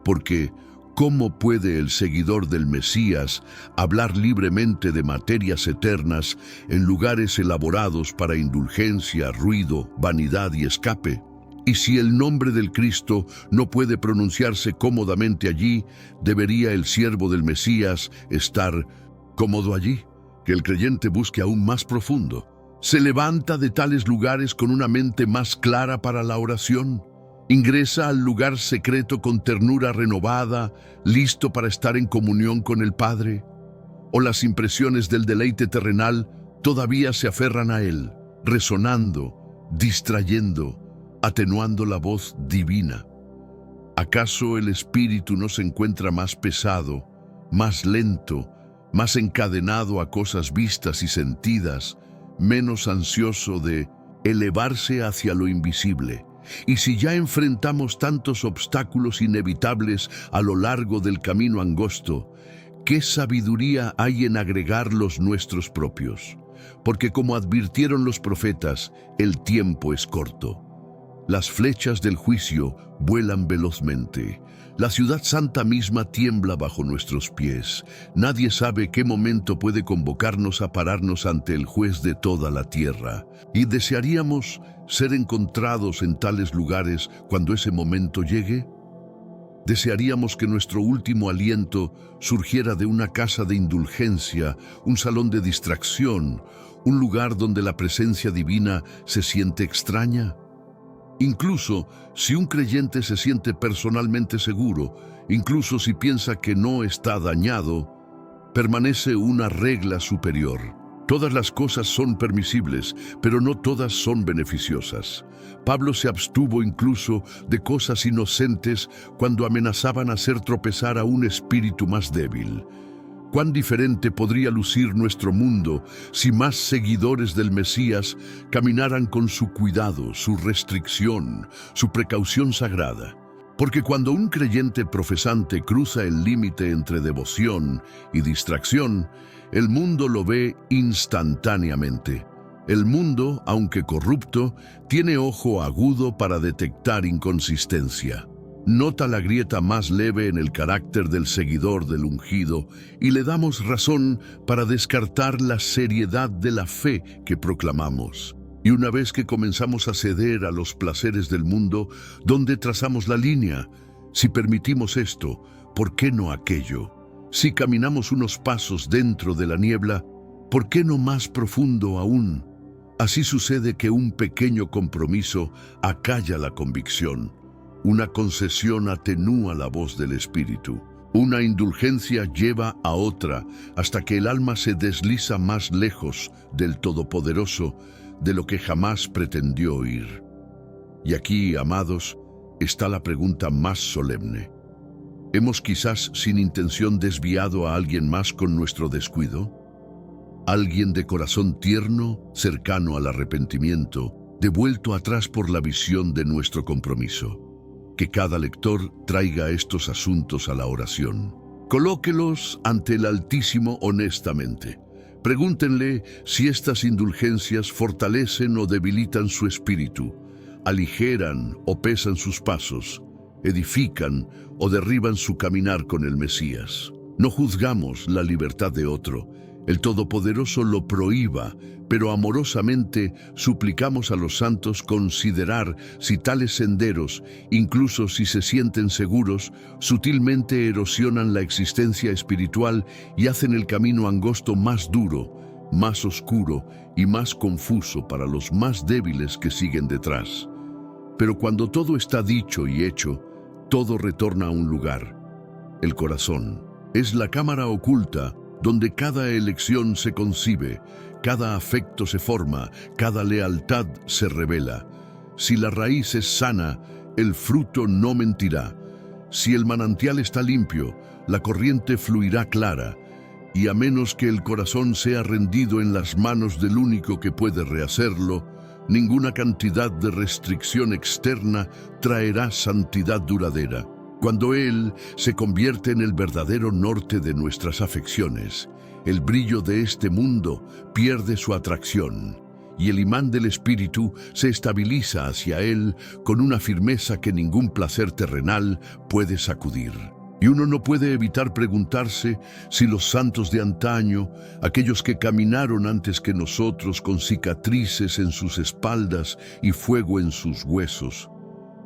Porque, ¿cómo puede el seguidor del Mesías hablar libremente de materias eternas en lugares elaborados para indulgencia, ruido, vanidad y escape? Y si el nombre del Cristo no puede pronunciarse cómodamente allí, ¿debería el siervo del Mesías estar cómodo allí? Que el creyente busque aún más profundo. ¿Se levanta de tales lugares con una mente más clara para la oración? ¿Ingresa al lugar secreto con ternura renovada, listo para estar en comunión con el Padre? ¿O las impresiones del deleite terrenal todavía se aferran a él, resonando, distrayendo, atenuando la voz divina? ¿Acaso el espíritu no se encuentra más pesado, más lento, más encadenado a cosas vistas y sentidas, menos ansioso de elevarse hacia lo invisible? Y si ya enfrentamos tantos obstáculos inevitables a lo largo del camino angosto, ¿qué sabiduría hay en agregar los nuestros propios? Porque como advirtieron los profetas, el tiempo es corto. Las flechas del juicio vuelan velozmente. La ciudad santa misma tiembla bajo nuestros pies. Nadie sabe qué momento puede convocarnos a pararnos ante el juez de toda la tierra. Y desearíamos ser encontrados en tales lugares cuando ese momento llegue. Desearíamos que nuestro último aliento surgiera de una casa de indulgencia, un salón de distracción, un lugar donde la presencia divina se siente extraña. Incluso si un creyente se siente personalmente seguro, incluso si piensa que no está dañado, permanece una regla superior. Todas las cosas son permisibles, pero no todas son beneficiosas. Pablo se abstuvo incluso de cosas inocentes cuando amenazaban hacer tropezar a un espíritu más débil. ¿Cuán diferente podría lucir nuestro mundo si más seguidores del Mesías caminaran con su cuidado, su restricción, su precaución sagrada? Porque cuando un creyente profesante cruza el límite entre devoción y distracción, el mundo lo ve instantáneamente. El mundo, aunque corrupto, tiene ojo agudo para detectar inconsistencia. Nota la grieta más leve en el carácter del seguidor del ungido y le damos razón para descartar la seriedad de la fe que proclamamos. Y una vez que comenzamos a ceder a los placeres del mundo, ¿dónde trazamos la línea? Si permitimos esto, ¿por qué no aquello? Si caminamos unos pasos dentro de la niebla, ¿por qué no más profundo aún? Así sucede que un pequeño compromiso acalla la convicción, una concesión atenúa la voz del espíritu, una indulgencia lleva a otra hasta que el alma se desliza más lejos del Todopoderoso de lo que jamás pretendió oír. Y aquí, amados, está la pregunta más solemne. ¿Hemos quizás sin intención desviado a alguien más con nuestro descuido? Alguien de corazón tierno, cercano al arrepentimiento, devuelto atrás por la visión de nuestro compromiso. Que cada lector traiga estos asuntos a la oración. Colóquelos ante el Altísimo honestamente. Pregúntenle si estas indulgencias fortalecen o debilitan su espíritu, aligeran o pesan sus pasos, edifican o derriban su caminar con el Mesías. No juzgamos la libertad de otro. El Todopoderoso lo prohíba, pero amorosamente suplicamos a los santos considerar si tales senderos, incluso si se sienten seguros, sutilmente erosionan la existencia espiritual y hacen el camino angosto más duro, más oscuro y más confuso para los más débiles que siguen detrás. Pero cuando todo está dicho y hecho, todo retorna a un lugar. El corazón es la cámara oculta donde cada elección se concibe, cada afecto se forma, cada lealtad se revela. Si la raíz es sana, el fruto no mentirá. Si el manantial está limpio, la corriente fluirá clara. Y a menos que el corazón sea rendido en las manos del único que puede rehacerlo, ninguna cantidad de restricción externa traerá santidad duradera. Cuando Él se convierte en el verdadero norte de nuestras afecciones, el brillo de este mundo pierde su atracción y el imán del Espíritu se estabiliza hacia Él con una firmeza que ningún placer terrenal puede sacudir. Y uno no puede evitar preguntarse si los santos de antaño, aquellos que caminaron antes que nosotros con cicatrices en sus espaldas y fuego en sus huesos,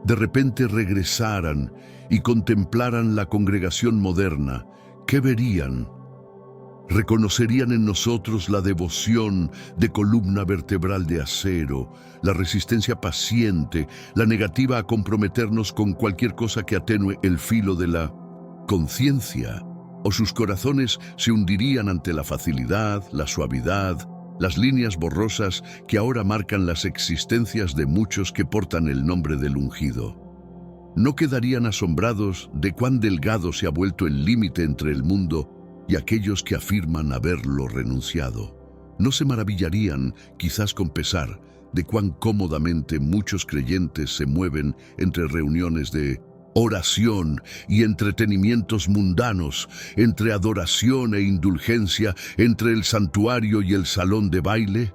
de repente regresaran y contemplaran la congregación moderna, ¿qué verían? Reconocerían en nosotros la devoción de columna vertebral de acero, la resistencia paciente, la negativa a comprometernos con cualquier cosa que atenúe el filo de la conciencia, o sus corazones se hundirían ante la facilidad, la suavidad, las líneas borrosas que ahora marcan las existencias de muchos que portan el nombre del ungido. No quedarían asombrados de cuán delgado se ha vuelto el límite entre el mundo y aquellos que afirman haberlo renunciado. No se maravillarían, quizás con pesar, de cuán cómodamente muchos creyentes se mueven entre reuniones de oración y entretenimientos mundanos, entre adoración e indulgencia, entre el santuario y el salón de baile.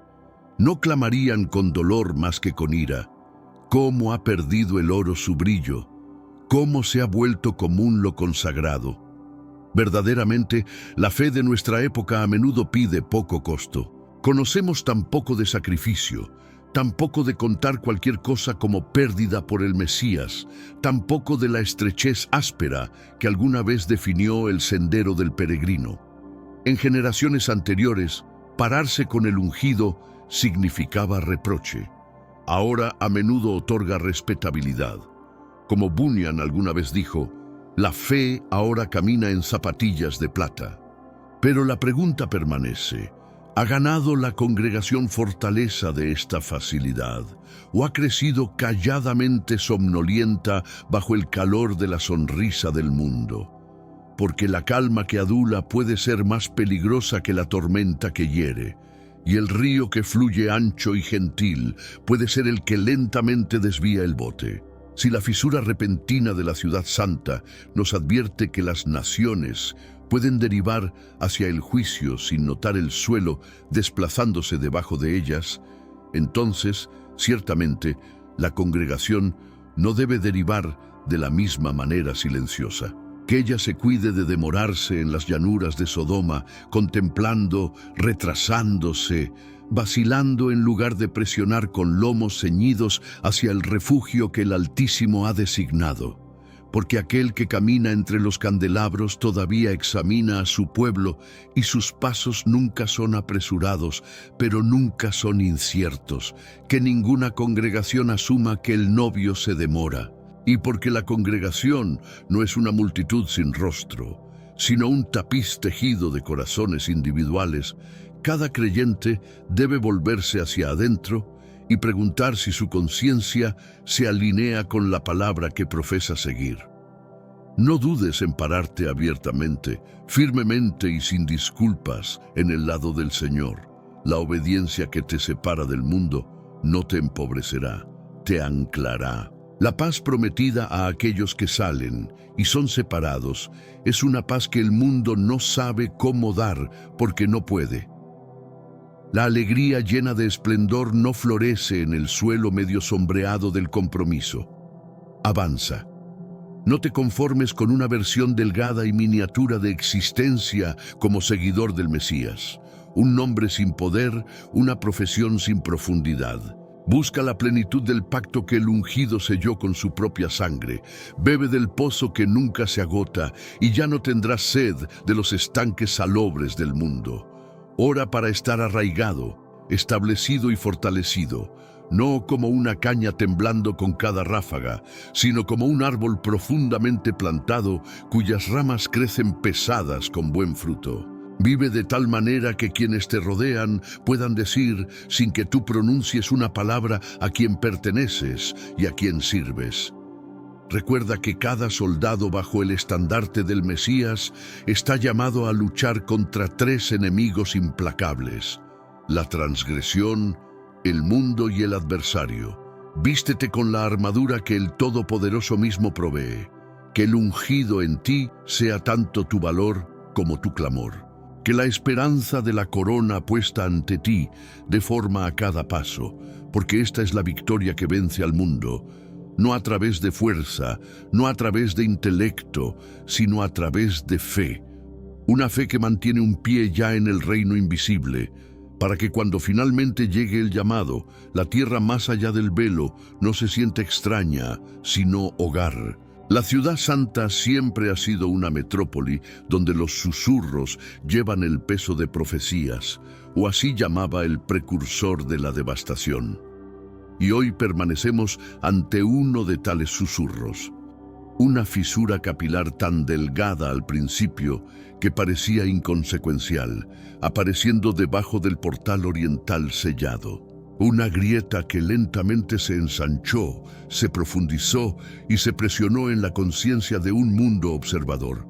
No clamarían con dolor más que con ira. ¿Cómo ha perdido el oro su brillo? ¿Cómo se ha vuelto común lo consagrado? Verdaderamente, la fe de nuestra época a menudo pide poco costo. Conocemos tan poco de sacrificio, tan poco de contar cualquier cosa como pérdida por el Mesías, tan poco de la estrechez áspera que alguna vez definió el sendero del peregrino. En generaciones anteriores, pararse con el ungido significaba reproche. Ahora a menudo otorga respetabilidad. Como Bunyan alguna vez dijo, la fe ahora camina en zapatillas de plata. Pero la pregunta permanece. ¿Ha ganado la congregación fortaleza de esta facilidad? ¿O ha crecido calladamente somnolienta bajo el calor de la sonrisa del mundo? Porque la calma que adula puede ser más peligrosa que la tormenta que hiere, y el río que fluye ancho y gentil puede ser el que lentamente desvía el bote. Si la fisura repentina de la ciudad santa nos advierte que las naciones pueden derivar hacia el juicio sin notar el suelo desplazándose debajo de ellas, entonces, ciertamente, la congregación no debe derivar de la misma manera silenciosa. Que ella se cuide de demorarse en las llanuras de Sodoma, contemplando, retrasándose, vacilando en lugar de presionar con lomos ceñidos hacia el refugio que el Altísimo ha designado. porque aquel que camina entre los candelabros todavía examina a su pueblo, y sus pasos nunca son apresurados, pero nunca son inciertos, que ninguna congregación asuma que el novio se demora. Y porque la congregación no es una multitud sin rostro, sino un tapiz tejido de corazones individuales, cada creyente debe volverse hacia adentro y preguntar si su conciencia se alinea con la palabra que profesa seguir. No dudes en pararte abiertamente, firmemente y sin disculpas en el lado del Señor. La obediencia que te separa del mundo no te empobrecerá, te anclará. La paz prometida a aquellos que salen y son separados es una paz que el mundo no sabe cómo dar porque no puede. La alegría llena de esplendor no florece en el suelo medio sombreado del compromiso. Avanza. No te conformes con una versión delgada y miniatura de existencia como seguidor del Mesías. Un nombre sin poder, una profesión sin profundidad. Busca la plenitud del pacto que el ungido selló con su propia sangre. Bebe del pozo que nunca se agota y ya no tendrás sed de los estanques salobres del mundo. Ora para estar arraigado, establecido y fortalecido, no como una caña temblando con cada ráfaga, sino como un árbol profundamente plantado cuyas ramas crecen pesadas con buen fruto. Vive de tal manera que quienes te rodean puedan decir, sin que tú pronuncies una palabra, a quién perteneces y a quién sirves. Recuerda que cada soldado bajo el estandarte del Mesías está llamado a luchar contra tres enemigos implacables: la transgresión, el mundo y el adversario. Vístete con la armadura que el Todopoderoso mismo provee. Que el ungido en ti sea tanto tu valor como tu clamor. Que la esperanza de la corona puesta ante ti dé forma a cada paso, porque esta es la victoria que vence al mundo, no a través de fuerza, no a través de intelecto, sino a través de fe. Una fe que mantiene un pie ya en el reino invisible, para que cuando finalmente llegue el llamado, la tierra más allá del velo no se sienta extraña, sino hogar. La ciudad santa siempre ha sido una metrópoli donde los susurros llevan el peso de profecías, o así llamaba el precursor de la devastación. Y hoy permanecemos ante uno de tales susurros. Una fisura capilar tan delgada al principio que parecía inconsecuencial, apareciendo debajo del portal oriental sellado. Una grieta que lentamente se ensanchó, se profundizó y se presionó en la conciencia de un mundo observador.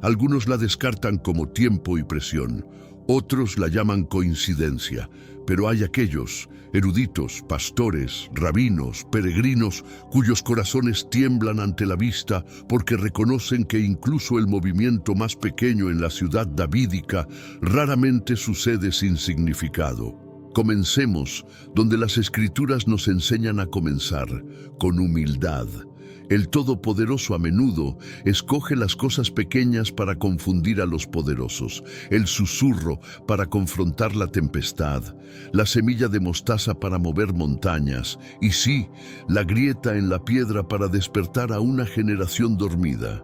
Algunos la descartan como tiempo y presión, otros la llaman coincidencia, pero hay aquellos, eruditos, pastores, rabinos, peregrinos, cuyos corazones tiemblan ante la vista porque reconocen que incluso el movimiento más pequeño en la ciudad davídica raramente sucede sin significado. Comencemos donde las Escrituras nos enseñan a comenzar, con humildad. El Todopoderoso a menudo escoge las cosas pequeñas para confundir a los poderosos, el susurro para confrontar la tempestad, la semilla de mostaza para mover montañas, y sí, la grieta en la piedra para despertar a una generación dormida.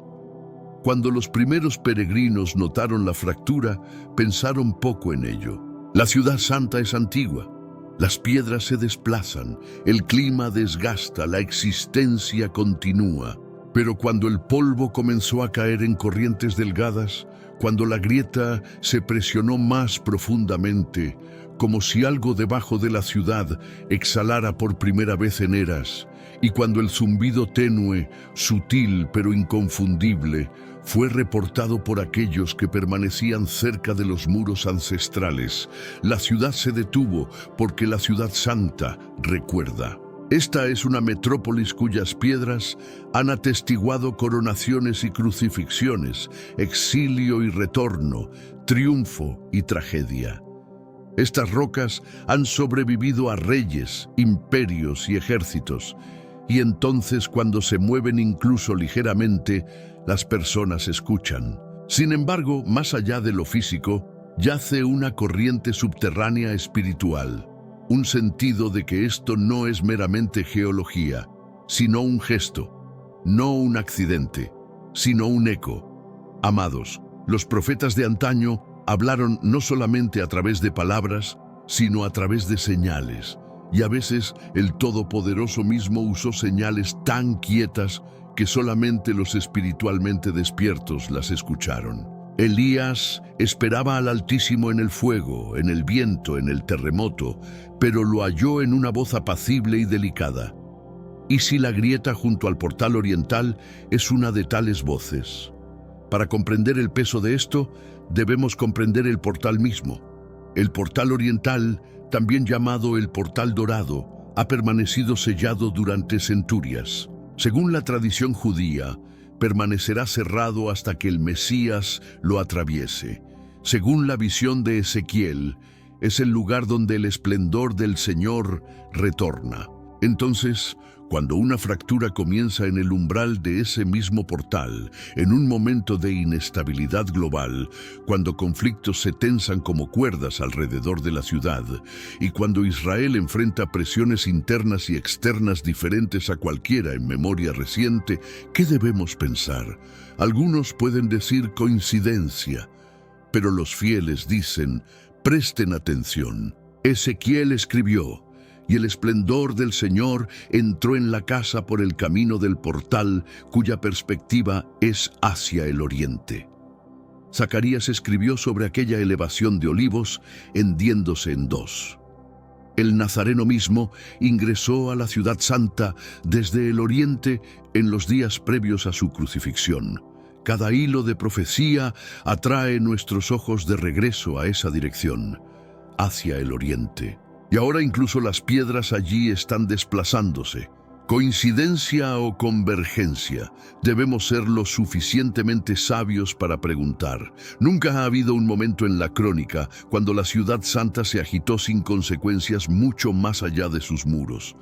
Cuando los primeros peregrinos notaron la fractura, pensaron poco en ello. La ciudad santa es antigua. Las piedras se desplazan, el clima desgasta, la existencia continúa. Pero cuando el polvo comenzó a caer en corrientes delgadas, cuando la grieta se presionó más profundamente, como si algo debajo de la ciudad exhalara por primera vez en eras, y cuando el zumbido tenue, sutil pero inconfundible, fue reportado por aquellos que permanecían cerca de los muros ancestrales, la ciudad se detuvo porque la ciudad santa recuerda. Esta es una metrópolis cuyas piedras han atestiguado coronaciones y crucifixiones, exilio y retorno, triunfo y tragedia. Estas rocas han sobrevivido a reyes, imperios y ejércitos, y entonces cuando se mueven incluso ligeramente, las personas escuchan. Sin embargo, más allá de lo físico, yace una corriente subterránea espiritual, un sentido de que esto no es meramente geología, sino un gesto. no un accidente, sino un eco. Amados, los profetas de antaño hablaron no solamente a través de palabras, sino a través de señales. Y a veces el Todopoderoso mismo usó señales tan quietas que solamente los espiritualmente despiertos las escucharon. Elías esperaba al Altísimo en el fuego, en el viento, en el terremoto, pero lo halló en una voz apacible y delicada. ¿Y si la grieta junto al portal oriental es una de tales voces? Para comprender el peso de esto, debemos comprender el portal mismo. El portal oriental, también llamado el portal dorado, ha permanecido sellado durante centurias. Según la tradición judía, permanecerá cerrado hasta que el Mesías lo atraviese. Según la visión de Ezequiel, es el lugar donde el esplendor del Señor retorna. Entonces, cuando una fractura comienza en el umbral de ese mismo portal, en un momento de inestabilidad global, cuando conflictos se tensan como cuerdas alrededor de la ciudad, y cuando Israel enfrenta presiones internas y externas diferentes a cualquiera en memoria reciente, ¿qué debemos pensar? Algunos pueden decir coincidencia, pero los fieles dicen, presten atención. Ezequiel escribió: y el esplendor del Señor entró en la casa por el camino del portal, cuya perspectiva es hacia el oriente. Zacarías escribió sobre aquella elevación de olivos, hendiéndose en dos. El Nazareno mismo ingresó a la ciudad santa desde el oriente en los días previos a su crucifixión. Cada hilo de profecía atrae nuestros ojos de regreso a esa dirección, hacia el oriente. Y ahora incluso las piedras allí están desplazándose. ¿Coincidencia o convergencia? Debemos ser lo suficientemente sabios para preguntar. Nunca ha habido un momento en la crónica cuando la ciudad santa se agitó sin consecuencias mucho más allá de sus muros.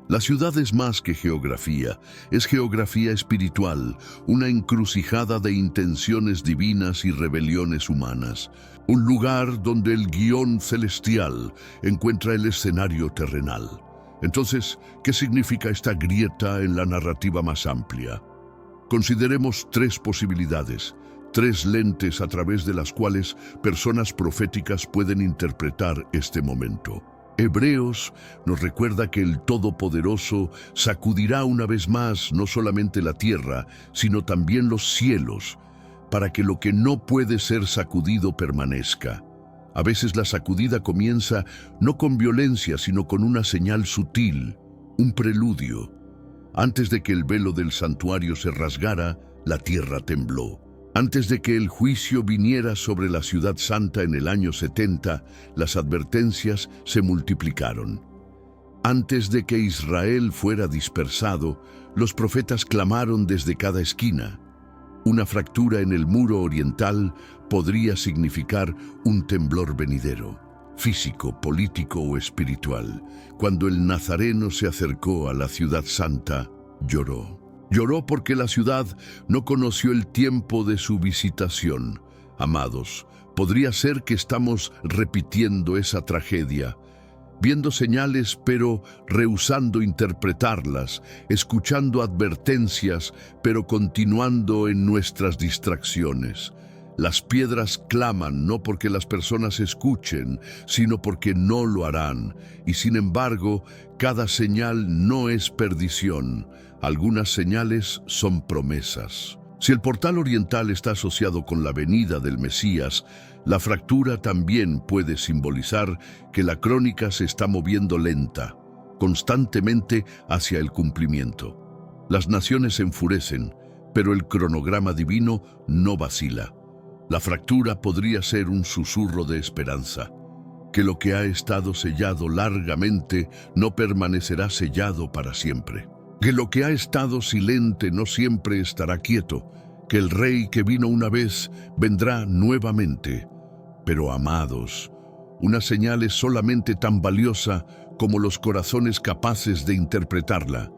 La ciudad es más que geografía, es geografía espiritual, una encrucijada de intenciones divinas y rebeliones humanas. Un lugar donde el guión celestial encuentra el escenario terrenal. Entonces, ¿qué significa esta grieta en la narrativa más amplia? Consideremos tres posibilidades, tres lentes a través de las cuales personas proféticas pueden interpretar este momento. Hebreos nos recuerda que el Todopoderoso sacudirá una vez más no solamente la tierra, sino también los cielos, para que lo que no puede ser sacudido permanezca. A veces la sacudida comienza no con violencia, sino con una señal sutil, un preludio. Antes de que el velo del santuario se rasgara, la tierra tembló. Antes de que el juicio viniera sobre la ciudad santa en el año 70, las advertencias se multiplicaron. Antes de que Israel fuera dispersado, los profetas clamaron desde cada esquina. Una fractura en el muro oriental podría significar un temblor venidero, físico, político o espiritual. Cuando el Nazareno se acercó a la ciudad santa, lloró. Lloró porque la ciudad no conoció el tiempo de su visitación. Amados, podría ser que estamos repitiendo esa tragedia, viendo señales pero rehusando interpretarlas, escuchando advertencias pero continuando en nuestras distracciones. Las piedras claman no porque las personas escuchen, sino porque no lo harán. Y sin embargo, cada señal no es perdición. Algunas señales son promesas. Si el portal oriental está asociado con la venida del Mesías, la fractura también puede simbolizar que la crónica se está moviendo lenta, constantemente hacia el cumplimiento. Las naciones se enfurecen, pero el cronograma divino no vacila. La fractura podría ser un susurro de esperanza, que lo que ha estado sellado largamente no permanecerá sellado para siempre. Que lo que ha estado silente no siempre estará quieto, que el Rey que vino una vez vendrá nuevamente. Pero amados, una señal es solamente tan valiosa como los corazones capaces de interpretarla.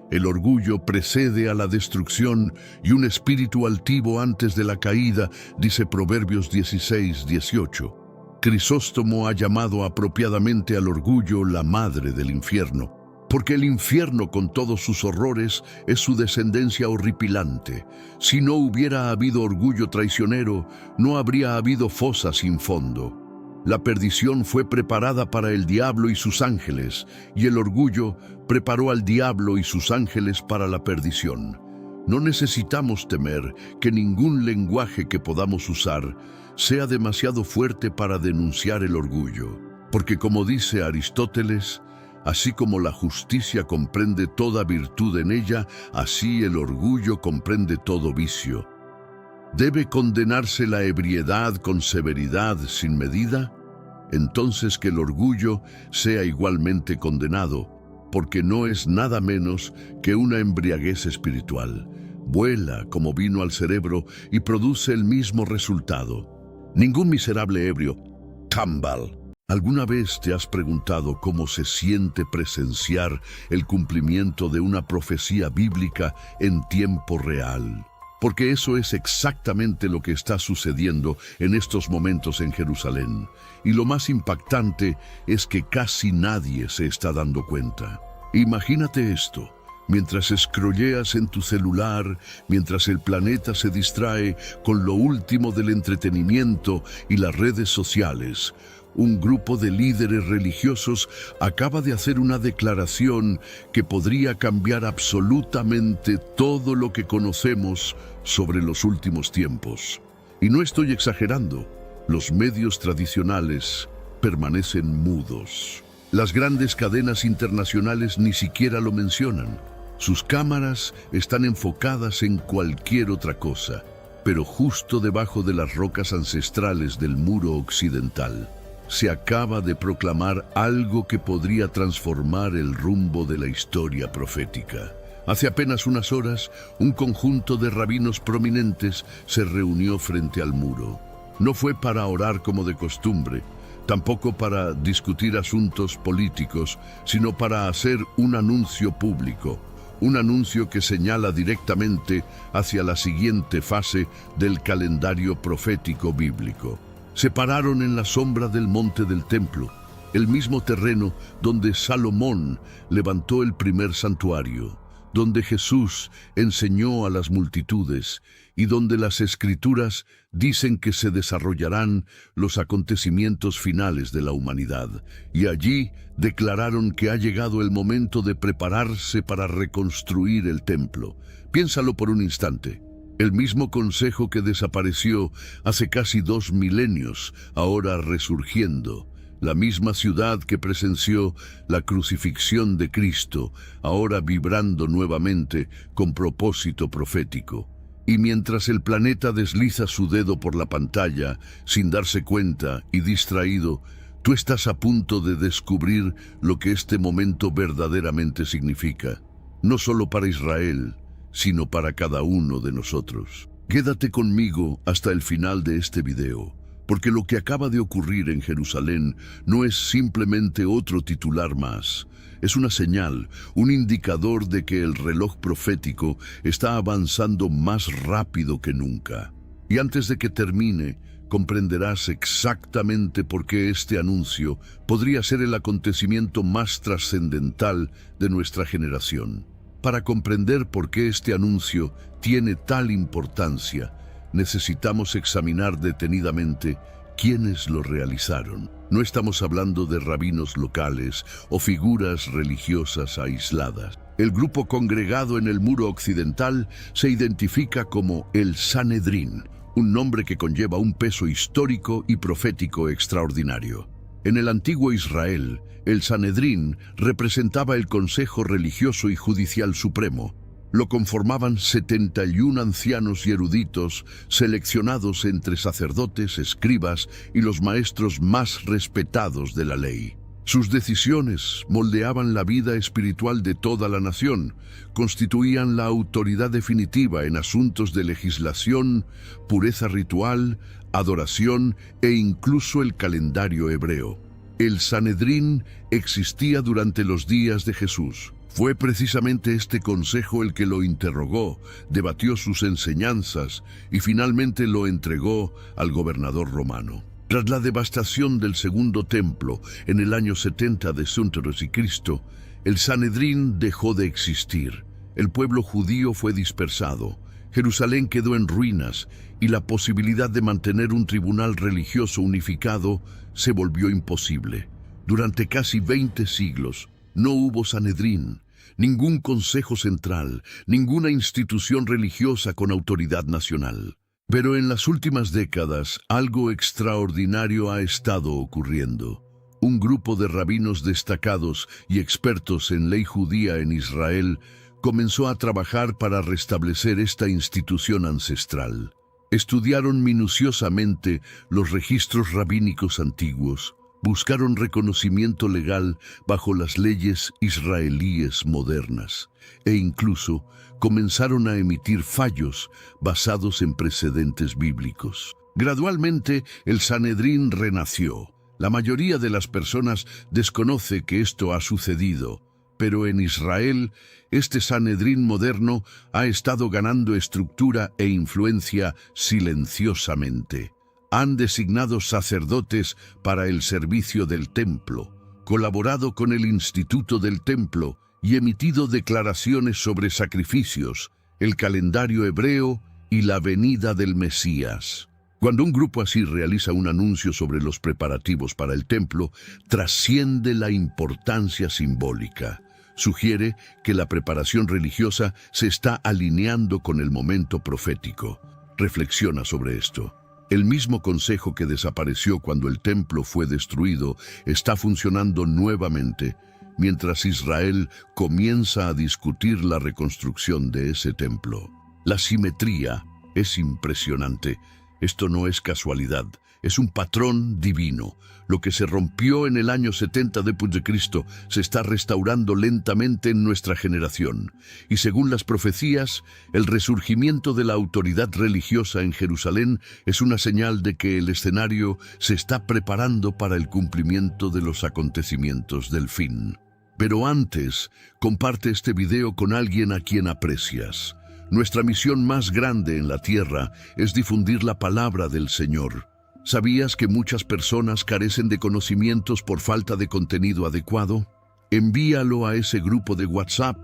El orgullo precede a la destrucción y un espíritu altivo antes de la caída, dice Proverbios 16:18. Crisóstomo ha llamado apropiadamente al orgullo la madre del infierno. porque el infierno con todos sus horrores es su descendencia horripilante. Si no hubiera habido orgullo traicionero, no habría habido fosa sin fondo. La perdición fue preparada para el diablo y sus ángeles, y el orgullo preparó al diablo y sus ángeles para la perdición. No necesitamos temer que ningún lenguaje que podamos usar sea demasiado fuerte para denunciar el orgullo, porque como dice Aristóteles, así como la justicia comprende toda virtud en ella, así el orgullo comprende todo vicio. ¿Debe condenarse la ebriedad con severidad sin medida? Entonces que el orgullo sea igualmente condenado, porque no es nada menos que una embriaguez espiritual. Vuela como vino al cerebro y produce el mismo resultado. Ningún miserable ebrio, Campbell. ¿Alguna vez te has preguntado cómo se siente presenciar el cumplimiento de una profecía bíblica en tiempo real? Porque eso es exactamente lo que está sucediendo en estos momentos en Jerusalén. Y lo más impactante es que casi nadie se está dando cuenta. Imagínate esto. Mientras scrolleas en tu celular, mientras el planeta se distrae con lo último del entretenimiento y las redes sociales, un grupo de líderes religiosos acaba de hacer una declaración que podría cambiar absolutamente todo lo que conocemos sobre los últimos tiempos. Y no estoy exagerando, los medios tradicionales permanecen mudos. Las grandes cadenas internacionales ni siquiera lo mencionan. Sus cámaras están enfocadas en cualquier otra cosa, pero justo debajo de las rocas ancestrales del muro occidental, se acaba de proclamar algo que podría transformar el rumbo de la historia profética. Hace apenas unas horas, un conjunto de rabinos prominentes se reunió frente al muro. No fue para orar como de costumbre, tampoco para discutir asuntos políticos, sino para hacer un anuncio público. Un anuncio que señala directamente hacia la siguiente fase del calendario profético bíblico. Se pararon en la sombra del monte del templo, el mismo terreno donde Salomón levantó el primer santuario, donde Jesús enseñó a las multitudes y donde las Escrituras dicen que se desarrollarán los acontecimientos finales de la humanidad. Y allí declararon que ha llegado el momento de prepararse para reconstruir el templo. Piénsalo por un instante. El mismo consejo que desapareció hace casi 2 milenios, ahora resurgiendo. La misma ciudad que presenció la crucifixión de Cristo, ahora vibrando nuevamente con propósito profético. Y mientras el planeta desliza su dedo por la pantalla, sin darse cuenta y distraído, tú estás a punto de descubrir lo que este momento verdaderamente significa. No solo para Israel, sino para cada uno de nosotros. Quédate conmigo hasta el final de este video, porque lo que acaba de ocurrir en Jerusalén no es simplemente otro titular más. Es una señal, un indicador de que el reloj profético está avanzando más rápido que nunca. Y antes de que termine, comprenderás exactamente por qué este anuncio podría ser el acontecimiento más trascendental de nuestra generación. Para comprender por qué este anuncio tiene tal importancia, necesitamos examinar detenidamente quiénes lo realizaron. No estamos hablando de rabinos locales o figuras religiosas aisladas. El grupo congregado en el muro occidental se identifica como el Sanedrín, un nombre que conlleva un peso histórico y profético extraordinario. En el antiguo Israel, el Sanedrín representaba el Consejo Religioso y Judicial Supremo. Lo conformaban 71 ancianos y eruditos seleccionados entre sacerdotes, escribas y los maestros más respetados de la ley. Sus decisiones moldeaban la vida espiritual de toda la nación, constituían la autoridad definitiva en asuntos de legislación, pureza ritual, adoración e incluso el calendario hebreo. El Sanedrín existía durante los días de Jesús. Fue precisamente este consejo el que lo interrogó, debatió sus enseñanzas y finalmente lo entregó al gobernador romano. Tras la devastación del segundo templo en el año 70 d.C., El Sanedrín dejó de existir, el pueblo judío fue dispersado, Jerusalén quedó en ruinas y la posibilidad de mantener un tribunal religioso unificado se volvió imposible. Durante casi 20 siglos no hubo Sanedrín, ningún consejo central, ninguna institución religiosa con autoridad nacional. Pero en las últimas décadas algo extraordinario ha estado ocurriendo. Un grupo de rabinos destacados y expertos en ley judía en Israel comenzó a trabajar para restablecer esta institución ancestral. Estudiaron minuciosamente los registros rabínicos antiguos, buscaron reconocimiento legal bajo las leyes israelíes modernas e incluso comenzaron a emitir fallos basados en precedentes bíblicos. Gradualmente, el Sanedrín renació. La mayoría de las personas desconoce que esto ha sucedido, pero en Israel, este Sanedrín moderno ha estado ganando estructura e influencia silenciosamente. Han designado sacerdotes para el servicio del templo, colaborado con el Instituto del Templo y emitido declaraciones sobre sacrificios, el calendario hebreo y la venida del Mesías. Cuando un grupo así realiza un anuncio sobre los preparativos para el templo, trasciende la importancia simbólica. Sugiere que la preparación religiosa se está alineando con el momento profético. Reflexiona sobre esto. El mismo consejo que desapareció cuando el templo fue destruido está funcionando nuevamente, mientras Israel comienza a discutir la reconstrucción de ese templo. La simetría es impresionante. Esto no es casualidad, es un patrón divino. Lo que se rompió en el año 70 después de Cristo se está restaurando lentamente en nuestra generación. Y según las profecías, el resurgimiento de la autoridad religiosa en Jerusalén es una señal de que el escenario se está preparando para el cumplimiento de los acontecimientos del fin. Pero antes, comparte este video con alguien a quien aprecias. Nuestra misión más grande en la tierra es difundir la palabra del Señor. ¿Sabías que muchas personas carecen de conocimientos por falta de contenido adecuado? Envíalo a ese grupo de WhatsApp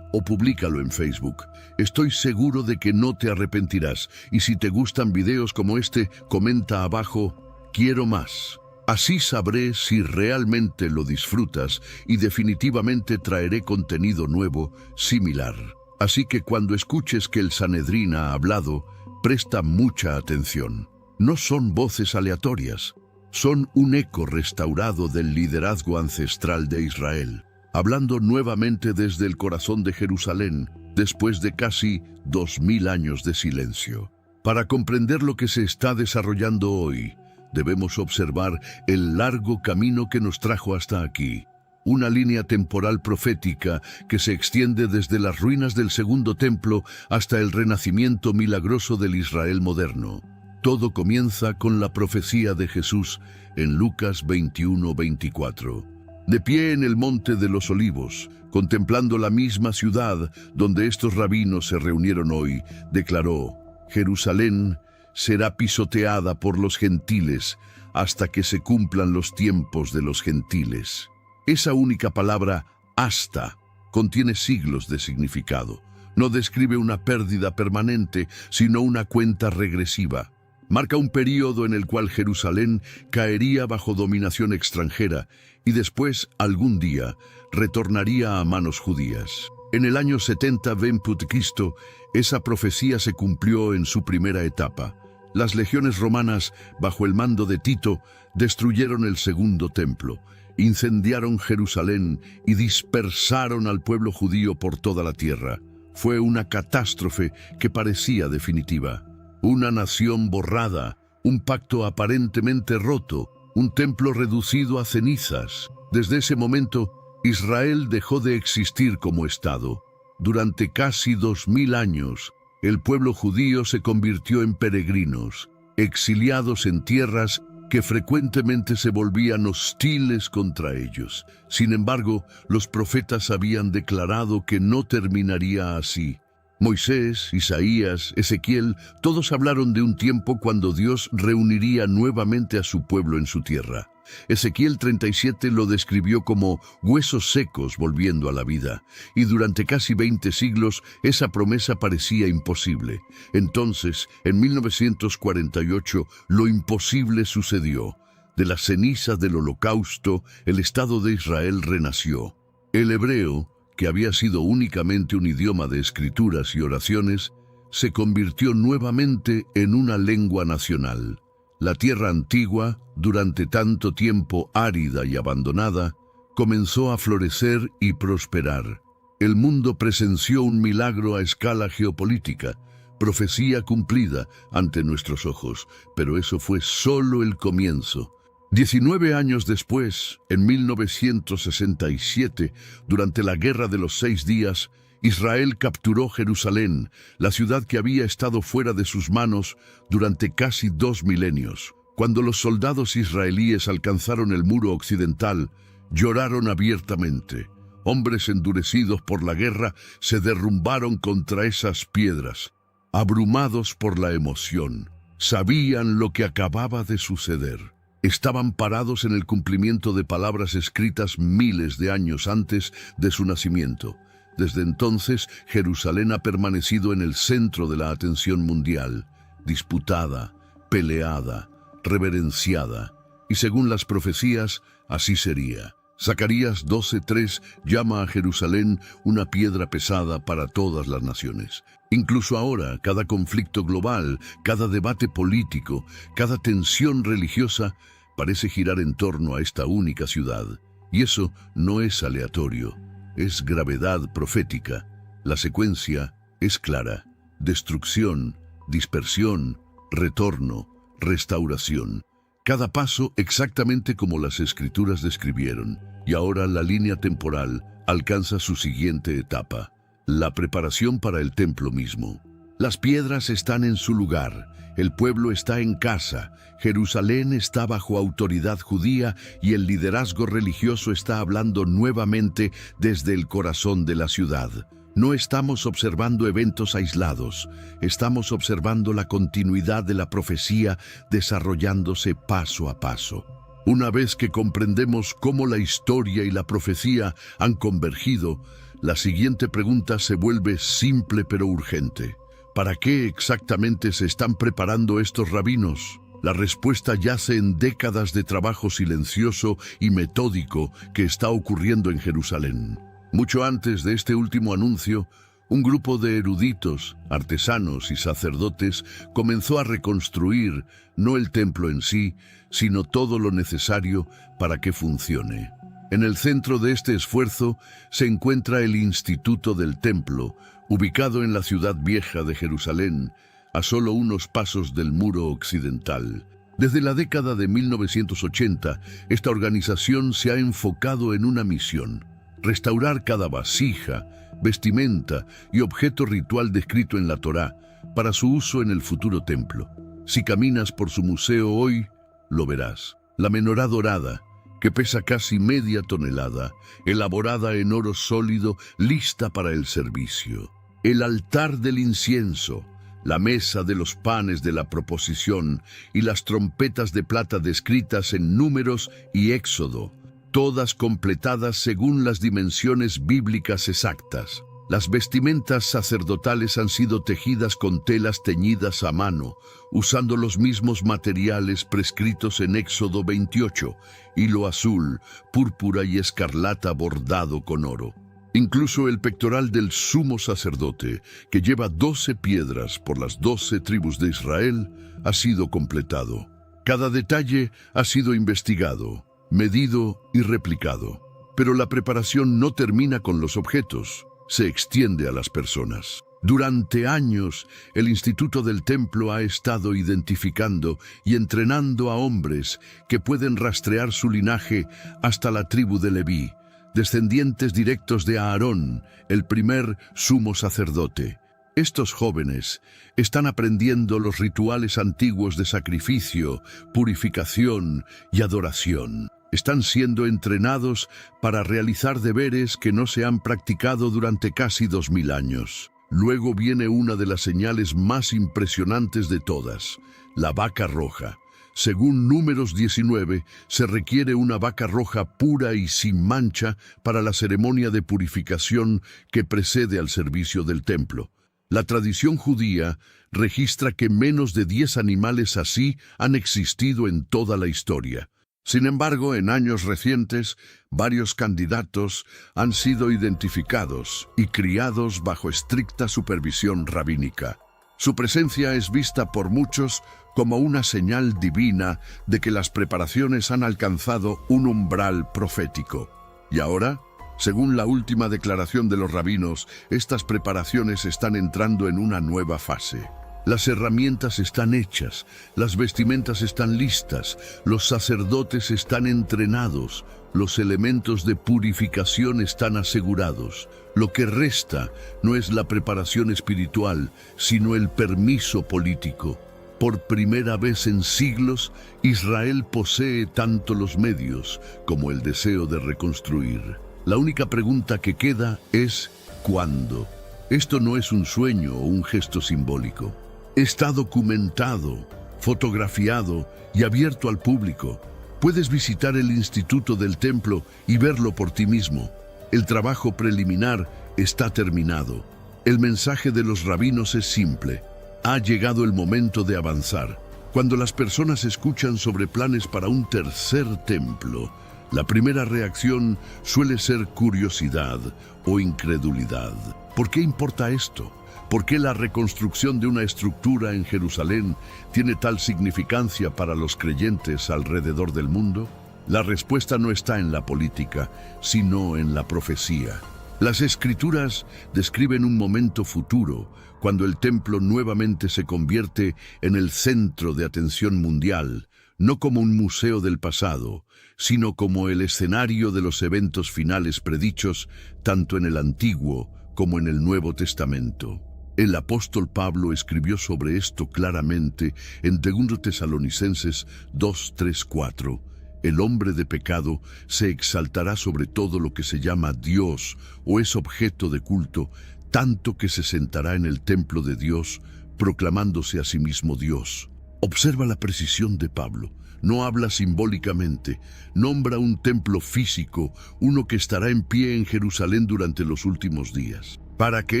o públicalo en Facebook. Estoy seguro de que no te arrepentirás y si te gustan videos como este, comenta abajo, quiero más. Así sabré si realmente lo disfrutas y definitivamente traeré contenido nuevo similar. Así que cuando escuches que el Sanedrín ha hablado, presta mucha atención. No son voces aleatorias, son un eco restaurado del liderazgo ancestral de Israel, hablando nuevamente desde el corazón de Jerusalén, después de casi 2000 años de silencio. Para comprender lo que se está desarrollando hoy, debemos observar el largo camino que nos trajo hasta aquí. Una línea temporal profética que se extiende desde las ruinas del Segundo Templo hasta el renacimiento milagroso del Israel moderno. Todo comienza con la profecía de Jesús en Lucas 21:24. De pie en el Monte de los Olivos, contemplando la misma ciudad donde estos rabinos se reunieron hoy, declaró: Jerusalén será pisoteada por los gentiles hasta que se cumplan los tiempos de los gentiles. Esa única palabra, hasta, contiene siglos de significado. No describe una pérdida permanente, sino una cuenta regresiva. Marca un período en el cual Jerusalén caería bajo dominación extranjera y después, algún día, retornaría a manos judías. En el año 70 d.C., esa profecía se cumplió en su primera etapa. Las legiones romanas, bajo el mando de Tito, destruyeron el Segundo Templo, incendiaron Jerusalén y dispersaron al pueblo judío por toda la tierra. Fue una catástrofe que parecía definitiva. Una nación borrada, un pacto aparentemente roto, un templo reducido a cenizas. Desde ese momento, Israel dejó de existir como Estado. Durante casi 2000 años, el pueblo judío se convirtió en peregrinos, exiliados en tierras que frecuentemente se volvían hostiles contra ellos. Sin embargo, los profetas habían declarado que no terminaría así. Moisés, Isaías, Ezequiel, todos hablaron de un tiempo cuando Dios reuniría nuevamente a su pueblo en su tierra. Ezequiel 37 lo describió como huesos secos volviendo a la vida, y durante casi 20 siglos esa promesa parecía imposible. Entonces, en 1948, lo imposible sucedió. De las cenizas del Holocausto, el Estado de Israel renació. El hebreo, que había sido únicamente un idioma de escrituras y oraciones, se convirtió nuevamente en una lengua nacional. La tierra antigua, durante tanto tiempo árida y abandonada, comenzó a florecer y prosperar. El mundo presenció un milagro a escala geopolítica, profecía cumplida ante nuestros ojos, pero eso fue solo el comienzo. 19 años después, en 1967, durante la Guerra de los 6 días, Israel capturó Jerusalén, la ciudad que había estado fuera de sus manos durante casi 2 milenios. Cuando los soldados israelíes alcanzaron el muro occidental, lloraron abiertamente. Hombres endurecidos por la guerra se derrumbaron contra esas piedras, abrumados por la emoción. Sabían lo que acababa de suceder. Estaban parados en el cumplimiento de palabras escritas miles de años antes de su nacimiento. Desde entonces, Jerusalén ha permanecido en el centro de la atención mundial, disputada, peleada, reverenciada, y según las profecías, así sería. Zacarías 12:3 llama a Jerusalén una piedra pesada para todas las naciones. Incluso ahora, cada conflicto global, cada debate político, cada tensión religiosa parece girar en torno a esta única ciudad. Y eso no es aleatorio, es gravedad profética. La secuencia es clara: destrucción, dispersión, retorno, restauración. Cada paso exactamente como las Escrituras describieron. Y ahora la línea temporal alcanza su siguiente etapa: la preparación para el templo mismo. Las piedras están en su lugar, el pueblo está en casa, Jerusalén está bajo autoridad judía y el liderazgo religioso está hablando nuevamente desde el corazón de la ciudad. No estamos observando eventos aislados, estamos observando la continuidad de la profecía desarrollándose paso a paso. Una vez que comprendemos cómo la historia y la profecía han convergido, la siguiente pregunta se vuelve simple pero urgente. ¿Para qué exactamente se están preparando estos rabinos? La respuesta yace en décadas de trabajo silencioso y metódico que está ocurriendo en Jerusalén. Mucho antes de este último anuncio, un grupo de eruditos, artesanos y sacerdotes comenzó a reconstruir no el templo en sí, sino todo lo necesario para que funcione. En el centro de este esfuerzo se encuentra el Instituto del Templo, ubicado en la ciudad vieja de Jerusalén, a solo unos pasos del muro occidental. Desde la década de 1980, esta organización se ha enfocado en una misión: restaurar cada vasija, vestimenta y objeto ritual descrito en la Torá para su uso en el futuro templo. Si caminas por su museo hoy, lo verás. La menorá dorada, que pesa casi media tonelada, elaborada en oro sólido, lista para el servicio. El altar del incienso, la mesa de los panes de la proposición y las trompetas de plata descritas en Números y Éxodo, todas completadas según las dimensiones bíblicas exactas. Las vestimentas sacerdotales han sido tejidas con telas teñidas a mano, usando los mismos materiales prescritos en Éxodo 28, hilo azul, púrpura y escarlata bordado con oro. Incluso el pectoral del sumo sacerdote, que lleva 12 piedras por las 12 tribus de Israel, ha sido completado. Cada detalle ha sido investigado, medido y replicado. Pero la preparación no termina con los objetos, se extiende a las personas. Durante años, el Instituto del Templo ha estado identificando y entrenando a hombres que pueden rastrear su linaje hasta la tribu de Leví, descendientes directos de Aarón, el primer sumo sacerdote. Estos jóvenes están aprendiendo los rituales antiguos de sacrificio, purificación y adoración. Están siendo entrenados para realizar deberes que no se han practicado durante casi 2000 años. Luego viene una de las señales más impresionantes de todas: la vaca roja. Según Números 19, se requiere una vaca roja pura y sin mancha para la ceremonia de purificación que precede al servicio del templo. La tradición judía registra que menos de 10 animales así han existido en toda la historia. Sin embargo, en años recientes, varios candidatos han sido identificados y criados bajo estricta supervisión rabínica. Su presencia es vista por muchos como una señal divina de que las preparaciones han alcanzado un umbral profético. Y ahora, según la última declaración de los rabinos, estas preparaciones están entrando en una nueva fase. Las herramientas están hechas, las vestimentas están listas, los sacerdotes están entrenados, los elementos de purificación están asegurados. Lo que resta no es la preparación espiritual, sino el permiso político. Por primera vez en siglos, Israel posee tanto los medios como el deseo de reconstruir. La única pregunta que queda es ¿cuándo? Esto no es un sueño o un gesto simbólico. Está documentado, fotografiado y abierto al público. Puedes visitar el Instituto del Templo y verlo por ti mismo. El trabajo preliminar está terminado. El mensaje de los rabinos es simple. Ha llegado el momento de avanzar. Cuando las personas escuchan sobre planes para un tercer templo, la primera reacción suele ser curiosidad o incredulidad. ¿Por qué importa esto? ¿Por qué la reconstrucción de una estructura en Jerusalén tiene tal significancia para los creyentes alrededor del mundo? La respuesta no está en la política, sino en la profecía. Las Escrituras describen un momento futuro, cuando el templo nuevamente se convierte en el centro de atención mundial, no como un museo del pasado, sino como el escenario de los eventos finales predichos tanto en el Antiguo como en el Nuevo Testamento. El apóstol Pablo escribió sobre esto claramente en 2 Tesalonicenses 2, 3, 4. El hombre de pecado se exaltará sobre todo lo que se llama Dios o es objeto de culto, tanto que se sentará en el templo de Dios, proclamándose a sí mismo Dios. Observa la precisión de Pablo. No habla simbólicamente, nombra un templo físico, uno que estará en pie en Jerusalén durante los últimos días. Para que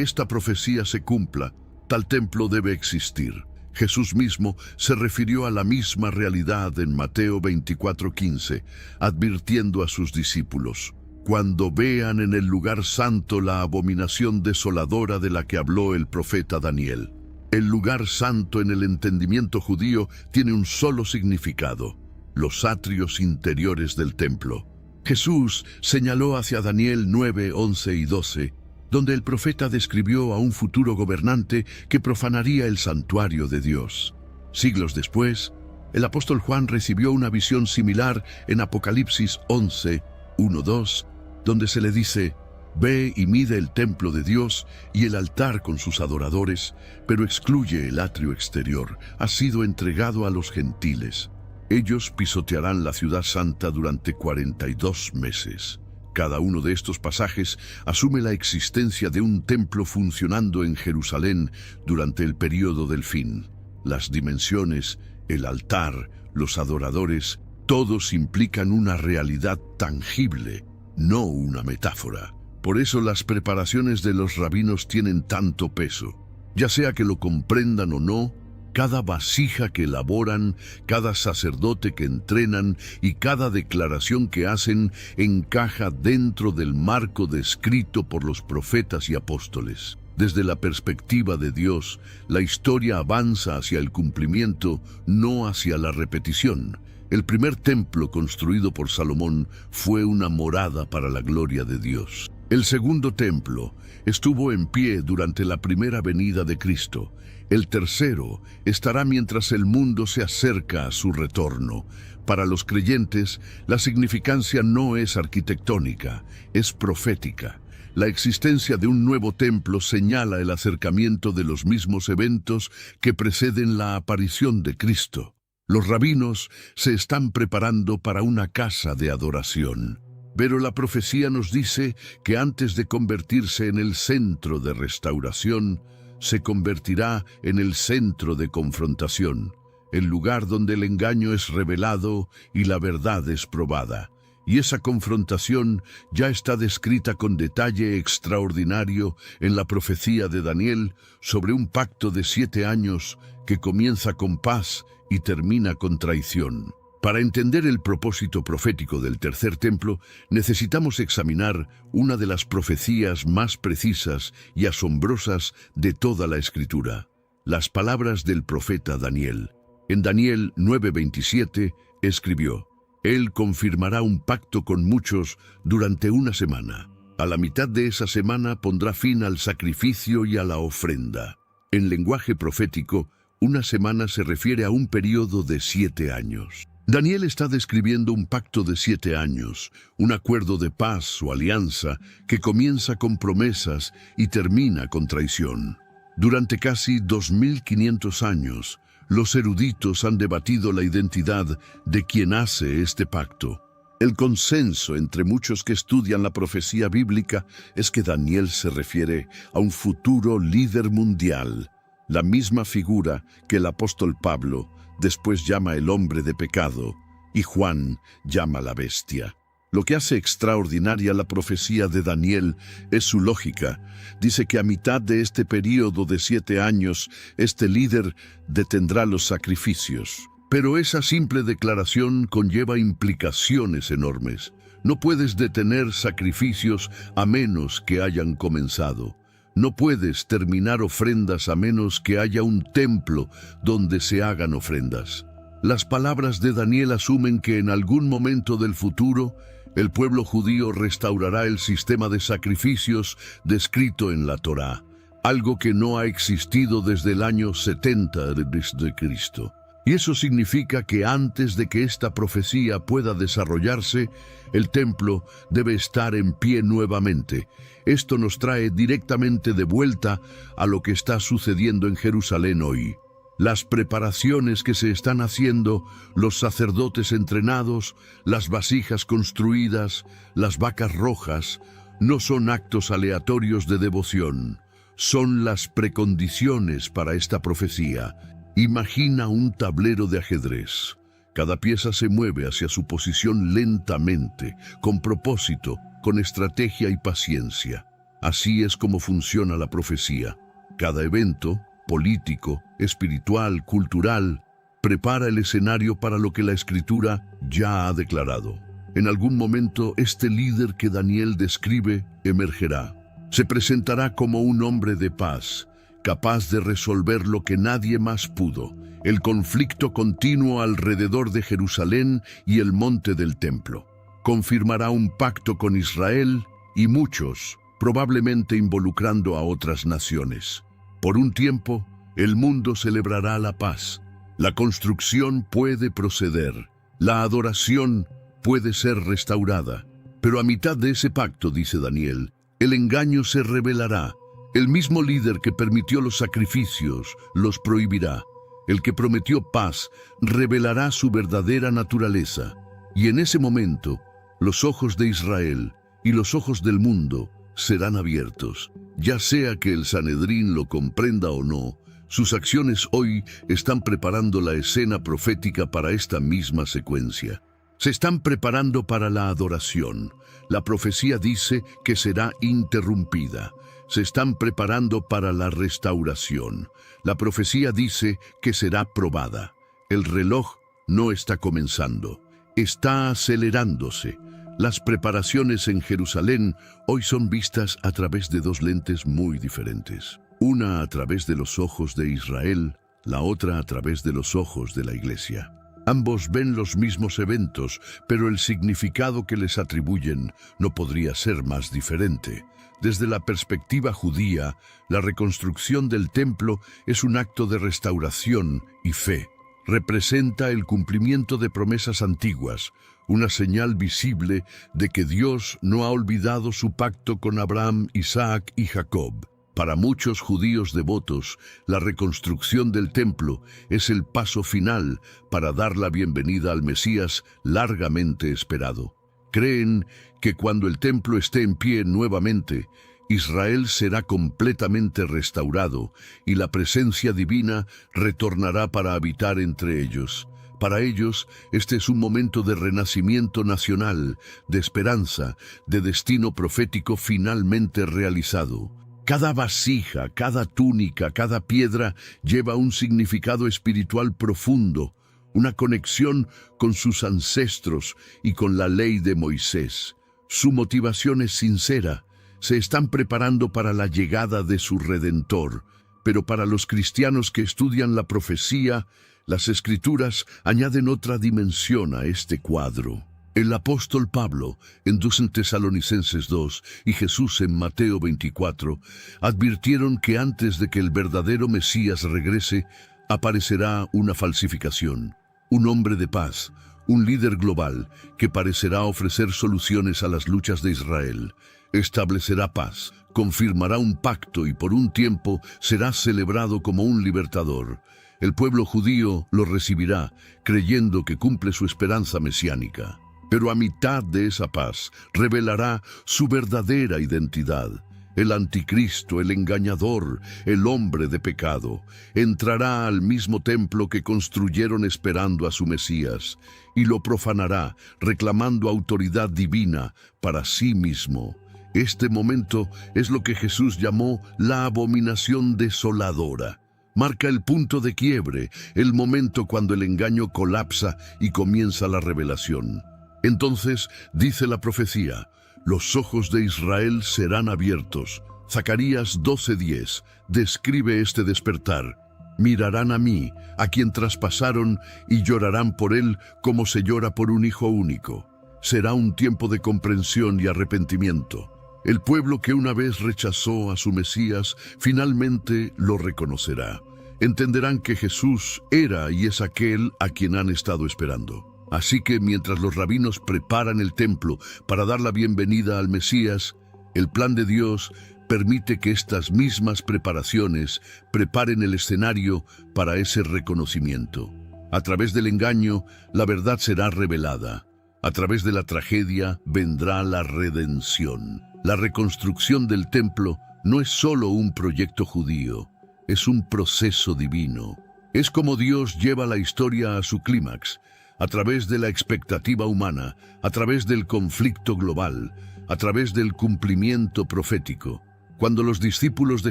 esta profecía se cumpla, tal templo debe existir. Jesús mismo se refirió a la misma realidad en Mateo 24:15, advirtiendo a sus discípulos: cuando vean en el lugar santo la abominación desoladora de la que habló el profeta Daniel. El lugar santo en el entendimiento judío tiene un solo significado: los atrios interiores del templo. Jesús señaló hacia Daniel 9, 11 y 12, donde el profeta describió a un futuro gobernante que profanaría el santuario de Dios. Siglos después, el apóstol Juan recibió una visión similar en Apocalipsis 11, 1, 2, donde se le dice: ve y mide el templo de Dios y el altar con sus adoradores, pero excluye el atrio exterior. Ha sido entregado a los gentiles. Ellos pisotearán la ciudad santa durante 42 meses. Cada uno de estos pasajes asume la existencia de un templo funcionando en Jerusalén durante el período del fin. Las dimensiones, el altar, los adoradores, todos implican una realidad tangible, no una metáfora. Por eso las preparaciones de los rabinos tienen tanto peso. Ya sea que lo comprendan o no, cada vasija que elaboran, cada sacerdote que entrenan y cada declaración que hacen encaja dentro del marco descrito por los profetas y apóstoles. Desde la perspectiva de Dios, la historia avanza hacia el cumplimiento, no hacia la repetición. El primer templo construido por Salomón fue una morada para la gloria de Dios. El segundo templo estuvo en pie durante la primera venida de Cristo. El tercero estará mientras el mundo se acerca a su retorno. Para los creyentes, la significancia no es arquitectónica, es profética. La existencia de un nuevo templo señala el acercamiento de los mismos eventos que preceden la aparición de Cristo. Los rabinos se están preparando para una casa de adoración. Pero la profecía nos dice que antes de convertirse en el centro de restauración, se convertirá en el centro de confrontación. el lugar donde el engaño es revelado y la verdad es probada. Y esa confrontación ya está descrita con detalle extraordinario en la profecía de Daniel sobre un pacto de 7 años que comienza con paz y termina con traición. Para entender el propósito profético del tercer templo, necesitamos examinar una de las profecías más precisas y asombrosas de toda la Escritura: las palabras del profeta Daniel. En Daniel 9:27 escribió: Él confirmará un pacto con muchos durante una semana. A la mitad de esa semana pondrá fin al sacrificio y a la ofrenda. En lenguaje profético, una semana se refiere a un periodo de 7 años. Daniel está describiendo un pacto de 7 años, un acuerdo de paz o alianza que comienza con promesas y termina con traición. Durante casi 2500 años, los eruditos han debatido la identidad de quien hace este pacto. El consenso entre muchos que estudian la profecía bíblica es que Daniel se refiere a un futuro líder mundial, la misma figura que el apóstol Pablo después llama el hombre de pecado y Juan llama la bestia. Lo que hace extraordinaria la profecía de Daniel es su lógica. Dice que a mitad de este período de 7 años, este líder detendrá los sacrificios. Pero esa simple declaración conlleva implicaciones enormes. No puedes detener sacrificios a menos que hayan comenzado. No puedes terminar ofrendas a menos que haya un templo donde se hagan ofrendas. Las palabras de Daniel asumen que en algún momento del futuro, el pueblo judío restaurará el sistema de sacrificios descrito en la Torá, algo que no ha existido desde el año 70 de Cristo. Y eso significa que antes de que esta profecía pueda desarrollarse, el templo debe estar en pie nuevamente. Esto nos trae directamente de vuelta a lo que está sucediendo en Jerusalén hoy. Las preparaciones que se están haciendo, los sacerdotes entrenados, las vasijas construidas, las vacas rojas, no son actos aleatorios de devoción. Son las precondiciones para esta profecía. Imagina un tablero de ajedrez. Cada pieza se mueve hacia su posición lentamente, con propósito, con estrategia y paciencia. Así es como funciona la profecía. Cada evento, político, espiritual, cultural, prepara el escenario para lo que la Escritura ya ha declarado. En algún momento, este líder que Daniel describe emergerá. Se presentará como un hombre de paz, capaz de resolver lo que nadie más pudo: el conflicto continuo alrededor de Jerusalén y el monte del templo. Confirmará un pacto con Israel y muchos, probablemente involucrando a otras naciones. Por un tiempo, el mundo celebrará la paz. La construcción puede proceder. La adoración puede ser restaurada. Pero a mitad de ese pacto, dice Daniel, el engaño se revelará. El mismo líder que permitió los sacrificios los prohibirá. El que prometió paz revelará su verdadera naturaleza. Y en ese momento, los ojos de Israel y los ojos del mundo serán abiertos. Ya sea que el Sanedrín lo comprenda o no, sus acciones hoy están preparando la escena profética para esta misma secuencia. Se están preparando para la adoración. La profecía dice que será interrumpida. Se están preparando para la restauración. La profecía dice que será probada. El reloj no está comenzando, está acelerándose. Las preparaciones en Jerusalén hoy son vistas a través de 2 lentes muy diferentes. Una a través de los ojos de Israel, la otra a través de los ojos de la Iglesia. Ambos ven los mismos eventos, pero el significado que les atribuyen no podría ser más diferente. Desde la perspectiva judía, la reconstrucción del templo es un acto de restauración y fe. Representa el cumplimiento de promesas antiguas, una señal visible de que Dios no ha olvidado su pacto con Abraham, Isaac y Jacob. Para muchos judíos devotos, la reconstrucción del templo es el paso final para dar la bienvenida al Mesías largamente esperado. Creen que cuando el templo esté en pie nuevamente, Israel será completamente restaurado y la presencia divina retornará para habitar entre ellos. Para ellos, este es un momento de renacimiento nacional, de esperanza, de destino profético finalmente realizado. Cada vasija, cada túnica, cada piedra lleva un significado espiritual profundo, una conexión con sus ancestros y con la ley de Moisés. Su motivación es sincera. Se están preparando para la llegada de su Redentor. Pero para los cristianos que estudian la profecía, las Escrituras añaden otra dimensión a este cuadro. El apóstol Pablo, en 2 Tesalonicenses 2 y Jesús en Mateo 24, advirtieron que antes de que el verdadero Mesías regrese, aparecerá una falsificación, un hombre de paz, un líder global que parecerá ofrecer soluciones a las luchas de Israel. Establecerá paz, confirmará un pacto y por un tiempo será celebrado como un libertador. El pueblo judío lo recibirá, creyendo que cumple su esperanza mesiánica. Pero a mitad de esa paz revelará su verdadera identidad. El anticristo, el engañador, el hombre de pecado, entrará al mismo templo que construyeron esperando a su Mesías, y lo profanará, reclamando autoridad divina para sí mismo. Este momento es lo que Jesús llamó la abominación desoladora. Marca el punto de quiebre, el momento cuando el engaño colapsa y comienza la revelación. Entonces, dice la profecía, los ojos de Israel serán abiertos. Zacarías 12:10 describe este despertar. Mirarán a mí, a quien traspasaron, y llorarán por él como se llora por un hijo único. Será un tiempo de comprensión y arrepentimiento. El pueblo que una vez rechazó a su Mesías, finalmente lo reconocerá. Entenderán que Jesús era y es aquel a quien han estado esperando. Así que mientras los rabinos preparan el templo para dar la bienvenida al Mesías, el plan de Dios permite que estas mismas preparaciones preparen el escenario para ese reconocimiento. A través del engaño, la verdad será revelada. A través de la tragedia vendrá la redención. La reconstrucción del templo no es solo un proyecto judío, es un proceso divino. Es como Dios lleva la historia a su clímax, a través de la expectativa humana, a través del conflicto global, a través del cumplimiento profético. Cuando los discípulos de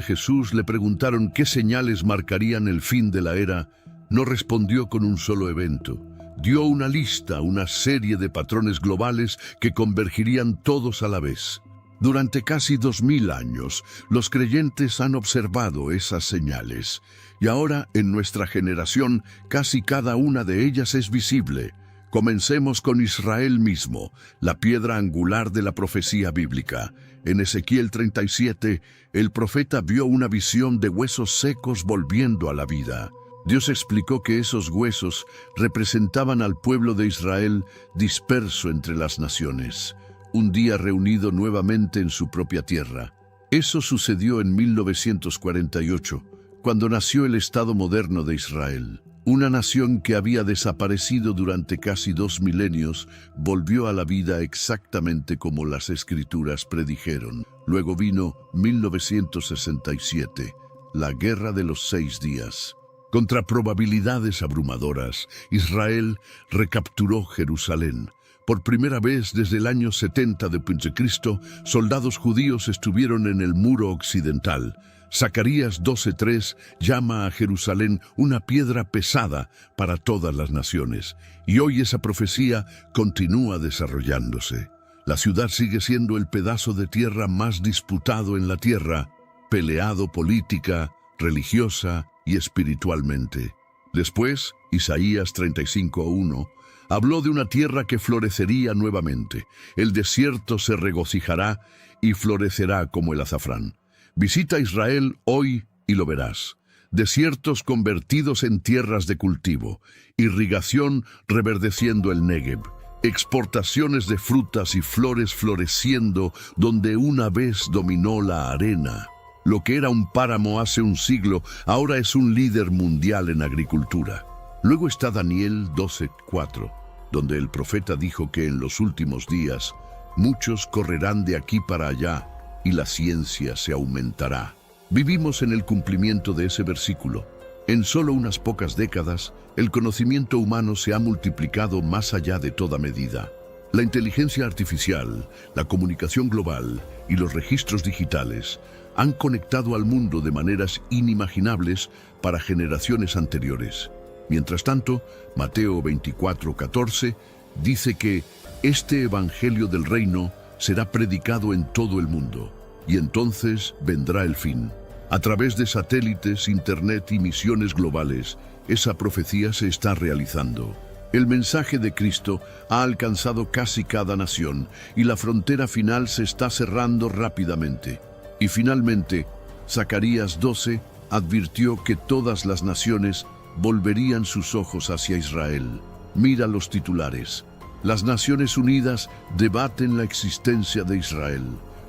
Jesús le preguntaron qué señales marcarían el fin de la era, no respondió con un solo evento. Dio una lista, una serie de patrones globales que convergirían todos a la vez. Durante casi 2000 años, los creyentes han observado esas señales, y ahora, en nuestra generación, casi cada una de ellas es visible. Comencemos con Israel mismo, la piedra angular de la profecía bíblica. En Ezequiel 37, el profeta vio una visión de huesos secos volviendo a la vida. Dios explicó que esos huesos representaban al pueblo de Israel disperso entre las naciones, un día reunido nuevamente en su propia tierra. Eso sucedió en 1948, cuando nació el Estado moderno de Israel. Una nación que había desaparecido durante casi 2 milenios volvió a la vida exactamente como las Escrituras predijeron. Luego vino 1967, la Guerra de los 6 días. Contra probabilidades abrumadoras, Israel recapturó Jerusalén. Por primera vez desde el año 70 d.C., soldados judíos estuvieron en el muro occidental. Zacarías 12:3 llama a Jerusalén una piedra pesada para todas las naciones. Y hoy esa profecía continúa desarrollándose. La ciudad sigue siendo el pedazo de tierra más disputado en la tierra, peleado política, religiosa y espiritualmente. Después, Isaías 35:1 habló de una tierra que florecería nuevamente. El desierto se regocijará y florecerá como el azafrán. Visita Israel hoy y lo verás. Desiertos convertidos en tierras de cultivo, irrigación reverdeciendo el Negev, exportaciones de frutas y flores floreciendo donde una vez dominó la arena. Lo que era un páramo hace un siglo, ahora es un líder mundial en agricultura. Luego está Daniel 12:4, donde el profeta dijo que en los últimos días muchos correrán de aquí para allá, y la ciencia se aumentará. Vivimos en el cumplimiento de ese versículo. En solo unas pocas décadas, el conocimiento humano se ha multiplicado más allá de toda medida. La inteligencia artificial, la comunicación global y los registros digitales han conectado al mundo de maneras inimaginables para generaciones anteriores. Mientras tanto, Mateo 24:14 dice que este evangelio del reino será predicado en todo el mundo, y entonces vendrá el fin. A través de satélites, internet y misiones globales, esa profecía se está realizando. El mensaje de Cristo ha alcanzado casi cada nación y la frontera final se está cerrando rápidamente. Y finalmente, Zacarías 12 advirtió que todas las naciones volverían sus ojos hacia Israel. Mira los titulares. Las Naciones Unidas debaten la existencia de Israel.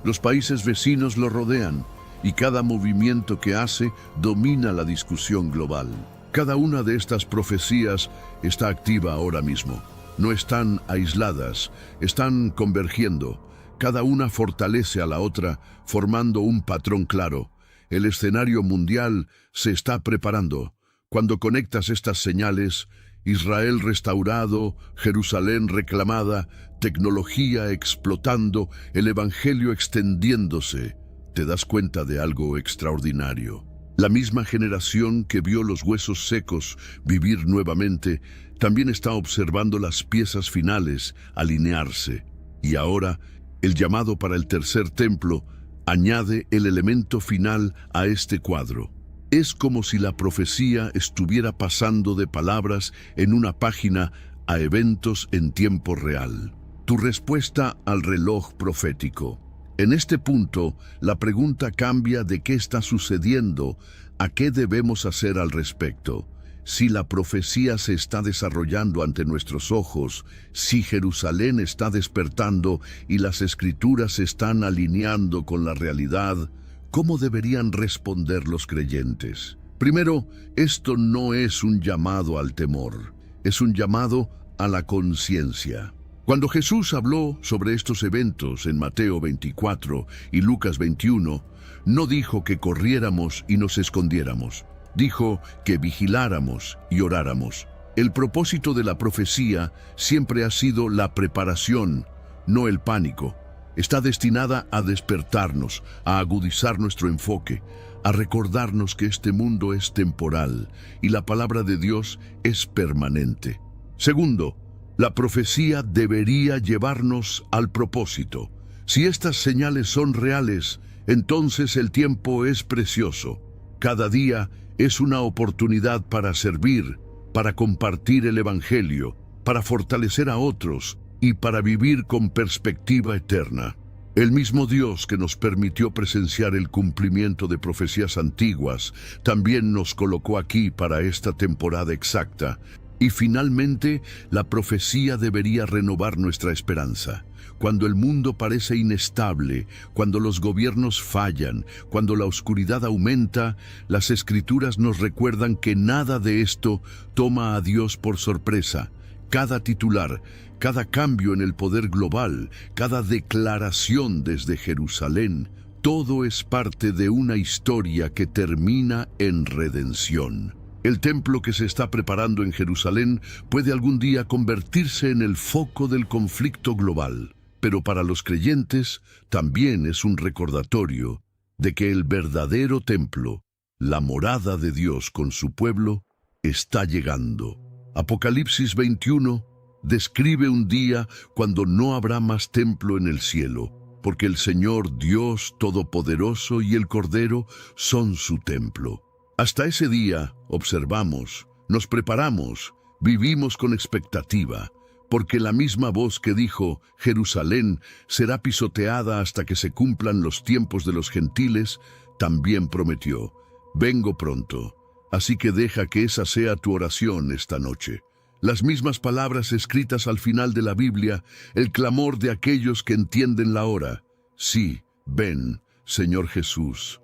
Los países vecinos lo rodean y cada movimiento que hace domina la discusión global. Cada una de estas profecías está activa ahora mismo. No están aisladas, están convergiendo. Cada una fortalece a la otra, formando un patrón claro. El escenario mundial se está preparando. Cuando conectas estas señales, Israel restaurado, Jerusalén reclamada, tecnología explotando, el evangelio extendiéndose, te das cuenta de algo extraordinario. La misma generación que vio los huesos secos vivir nuevamente, también está observando las piezas finales alinearse. Y ahora, el llamado para el tercer templo añade el elemento final a este cuadro. Es como si la profecía estuviera pasando de palabras en una página a eventos en tiempo real. Tu respuesta al reloj profético. En este punto, la pregunta cambia de qué está sucediendo a qué debemos hacer al respecto. Si la profecía se está desarrollando ante nuestros ojos, si Jerusalén está despertando y las escrituras se están alineando con la realidad, ¿cómo deberían responder los creyentes? Primero, esto no es un llamado al temor, es un llamado a la conciencia. Cuando Jesús habló sobre estos eventos en Mateo 24 y Lucas 21, no dijo que corriéramos y nos escondiéramos. Dijo que vigiláramos y oráramos. El propósito de la profecía siempre ha sido la preparación, no el pánico. Está destinada a despertarnos, a agudizar nuestro enfoque, a recordarnos que este mundo es temporal y la palabra de Dios es permanente. Segundo, la profecía debería llevarnos al propósito. Si estas señales son reales, entonces el tiempo es precioso. Cada día es una oportunidad para servir, para compartir el evangelio, para fortalecer a otros y para vivir con perspectiva eterna. El mismo Dios que nos permitió presenciar el cumplimiento de profecías antiguas, también nos colocó aquí para esta temporada exacta. Y finalmente, la profecía debería renovar nuestra esperanza. Cuando el mundo parece inestable, cuando los gobiernos fallan, cuando la oscuridad aumenta, las Escrituras nos recuerdan que nada de esto toma a Dios por sorpresa. Cada titular, cada cambio en el poder global, cada declaración desde Jerusalén, todo es parte de una historia que termina en redención. El templo que se está preparando en Jerusalén puede algún día convertirse en el foco del conflicto global, pero para los creyentes también es un recordatorio de que el verdadero templo, la morada de Dios con su pueblo, está llegando. Apocalipsis 21 describe un día cuando no habrá más templo en el cielo, porque el Señor Dios Todopoderoso y el Cordero son su templo. Hasta ese día observamos, nos preparamos, vivimos con expectativa, porque la misma voz que dijo, Jerusalén será pisoteada hasta que se cumplan los tiempos de los gentiles, también prometió, vengo pronto. Así que deja que esa sea tu oración esta noche. Las mismas palabras escritas al final de la Biblia, el clamor de aquellos que entienden la hora. Sí, ven, Señor Jesús.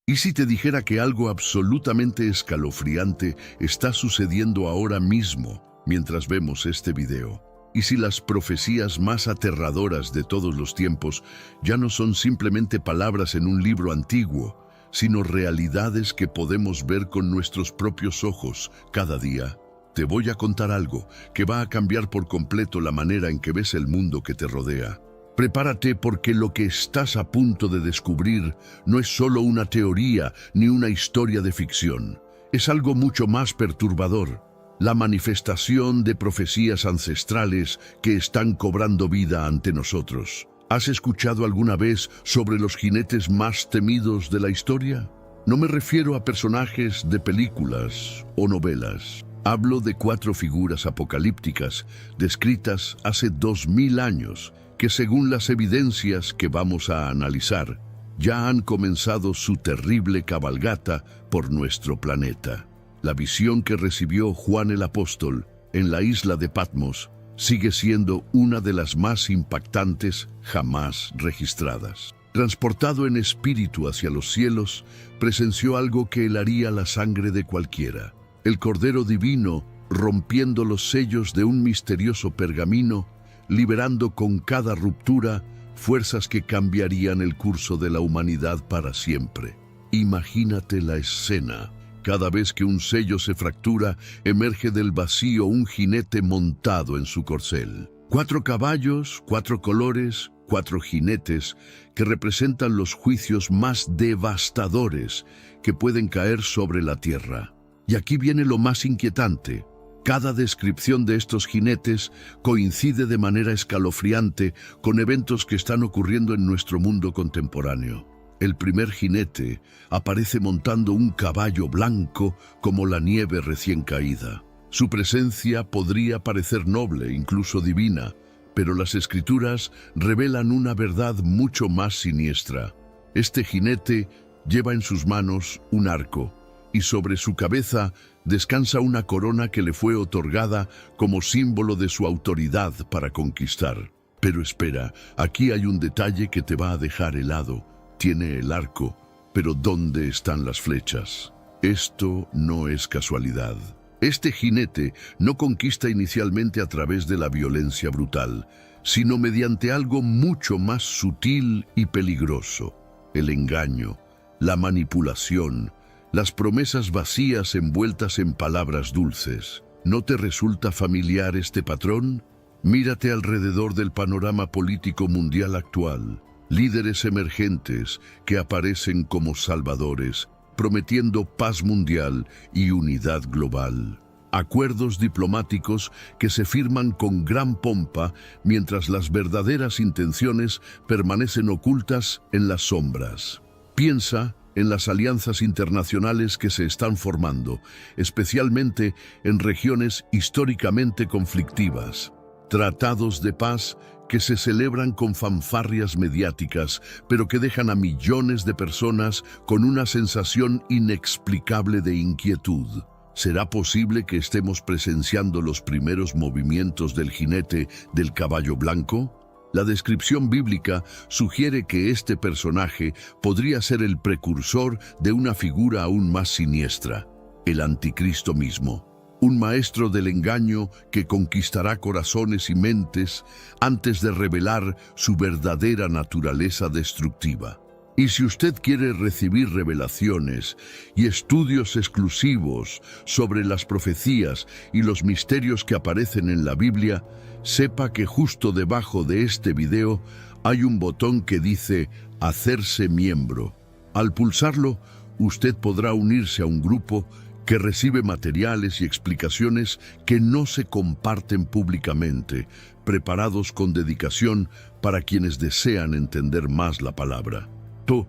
¿Y si te dijera que algo absolutamente escalofriante está sucediendo ahora mismo mientras vemos este video? Y si las profecías más aterradoras de todos los tiempos ya no son simplemente palabras en un libro antiguo, sino realidades que podemos ver con nuestros propios ojos cada día, te voy a contar algo que va a cambiar por completo la manera en que ves el mundo que te rodea. Prepárate, porque lo que estás a punto de descubrir no es solo una teoría ni una historia de ficción. Es algo mucho más perturbador. La manifestación de profecías ancestrales que están cobrando vida ante nosotros. ¿Has escuchado alguna vez sobre los jinetes más temidos de la historia? No me refiero a personajes de películas o novelas. Hablo de 4 figuras apocalípticas descritas hace 2000 años que, según las evidencias que vamos a analizar, ya han comenzado su terrible cabalgata por nuestro planeta. La visión que recibió Juan el Apóstol en la isla de Patmos sigue siendo una de las más impactantes jamás registradas. Transportado en espíritu hacia los cielos, presenció algo que helaría la sangre de cualquiera. El Cordero Divino rompiendo los sellos de un misterioso pergamino, liberando con cada ruptura fuerzas que cambiarían el curso de la humanidad para siempre. Imagínate la escena. Cada vez que un sello se fractura, emerge del vacío un jinete montado en su corcel. 4 caballos, 4 colores, 4 jinetes que representan los juicios más devastadores que pueden caer sobre la tierra. Y aquí viene lo más inquietante. Cada descripción de estos jinetes coincide de manera escalofriante con eventos que están ocurriendo en nuestro mundo contemporáneo. El primer jinete aparece montando un caballo blanco como la nieve recién caída. Su presencia podría parecer noble, incluso divina, pero las Escrituras revelan una verdad mucho más siniestra. Este jinete lleva en sus manos un arco, y sobre su cabeza descansa una corona que le fue otorgada como símbolo de su autoridad para conquistar. Pero espera, aquí hay un detalle que te va a dejar helado. Tiene el arco, pero ¿dónde están las flechas? Esto no es casualidad. Este jinete no conquista inicialmente a través de la violencia brutal, sino mediante algo mucho más sutil y peligroso: el engaño, la manipulación, las promesas vacías envueltas en palabras dulces. ¿No te resulta familiar este patrón? Mírate alrededor del panorama político mundial actual. Líderes emergentes que aparecen como salvadores, prometiendo paz mundial y unidad global. Acuerdos diplomáticos que se firman con gran pompa, mientras las verdaderas intenciones permanecen ocultas en las sombras. Piensa en las alianzas internacionales que se están formando, especialmente en regiones históricamente conflictivas. Tratados de paz que se celebran con fanfarrias mediáticas, pero que dejan a millones de personas con una sensación inexplicable de inquietud. ¿Será posible que estemos presenciando los primeros movimientos del jinete del caballo blanco? La descripción bíblica sugiere que este personaje podría ser el precursor de una figura aún más siniestra: el anticristo mismo. Un maestro del engaño que conquistará corazones y mentes antes de revelar su verdadera naturaleza destructiva. Y si usted quiere recibir revelaciones y estudios exclusivos sobre las profecías y los misterios que aparecen en la Biblia, sepa que justo debajo de este video hay un botón que dice "Hacerse miembro". Al pulsarlo, usted podrá unirse a un grupo que recibe materiales y explicaciones que no se comparten públicamente, preparados con dedicación para quienes desean entender más la palabra.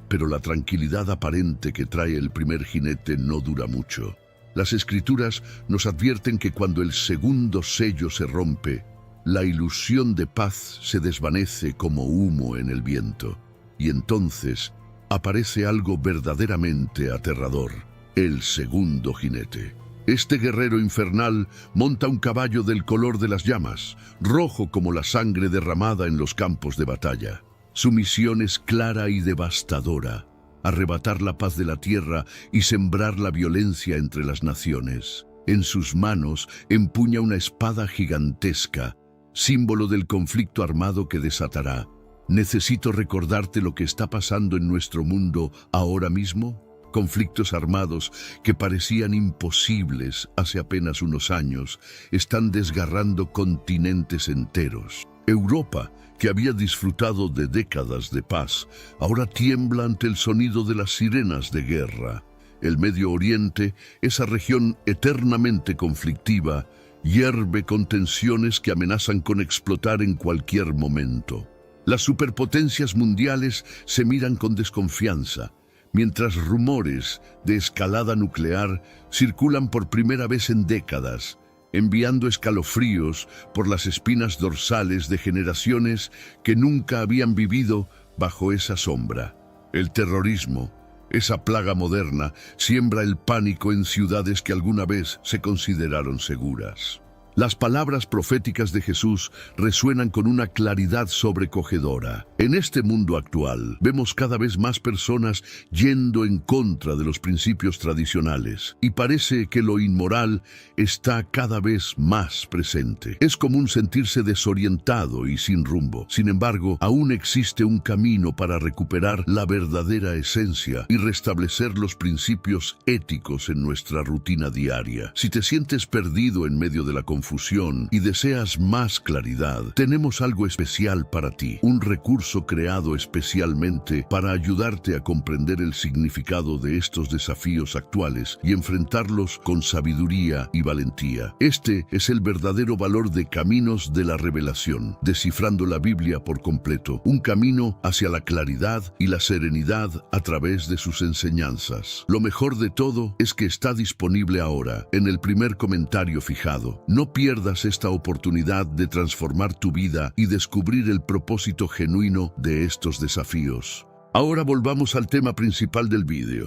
Pero la tranquilidad aparente que trae el primer jinete no dura mucho. Las Escrituras nos advierten que cuando el segundo sello se rompe, la ilusión de paz se desvanece como humo en el viento. Y entonces aparece algo verdaderamente aterrador: el segundo jinete. Este guerrero infernal monta un caballo del color de las llamas, rojo como la sangre derramada en los campos de batalla. Su misión es clara y devastadora: arrebatar la paz de la tierra y sembrar la violencia entre las naciones. En sus manos empuña una espada gigantesca, símbolo del conflicto armado que desatará. ¿Necesito recordarte lo que está pasando en nuestro mundo ahora mismo? Conflictos armados que parecían imposibles hace apenas unos años están desgarrando continentes enteros. Europa, que había disfrutado de décadas de paz, ahora tiembla ante el sonido de las sirenas de guerra. El Medio Oriente, esa región eternamente conflictiva, hierve con tensiones que amenazan con explotar en cualquier momento. Las superpotencias mundiales se miran con desconfianza, mientras rumores de escalada nuclear circulan por primera vez en décadas, enviando escalofríos por las espinas dorsales de generaciones que nunca habían vivido bajo esa sombra. El terrorismo, esa plaga moderna, siembra el pánico en ciudades que alguna vez se consideraron seguras. Las palabras proféticas de Jesús resuenan con una claridad sobrecogedora. En este mundo actual, vemos cada vez más personas yendo en contra de los principios tradicionales, y parece que lo inmoral está cada vez más presente. Es común sentirse desorientado y sin rumbo. Sin embargo, aún existe un camino para recuperar la verdadera esencia y restablecer los principios éticos en nuestra rutina diaria. Si te sientes perdido en medio de la confusión y deseas más claridad, tenemos algo especial para ti, un recurso creado especialmente para ayudarte a comprender el significado de estos desafíos actuales y enfrentarlos con sabiduría y valentía. Este es el verdadero valor de Caminos de la Revelación, descifrando la Biblia por completo, un camino hacia la claridad y la serenidad a través de sus enseñanzas. Lo mejor de todo es que está disponible ahora, en el primer comentario fijado. No pierdas esta oportunidad de transformar tu vida y descubrir el propósito genuino de estos desafíos. Ahora volvamos al tema principal del vídeo.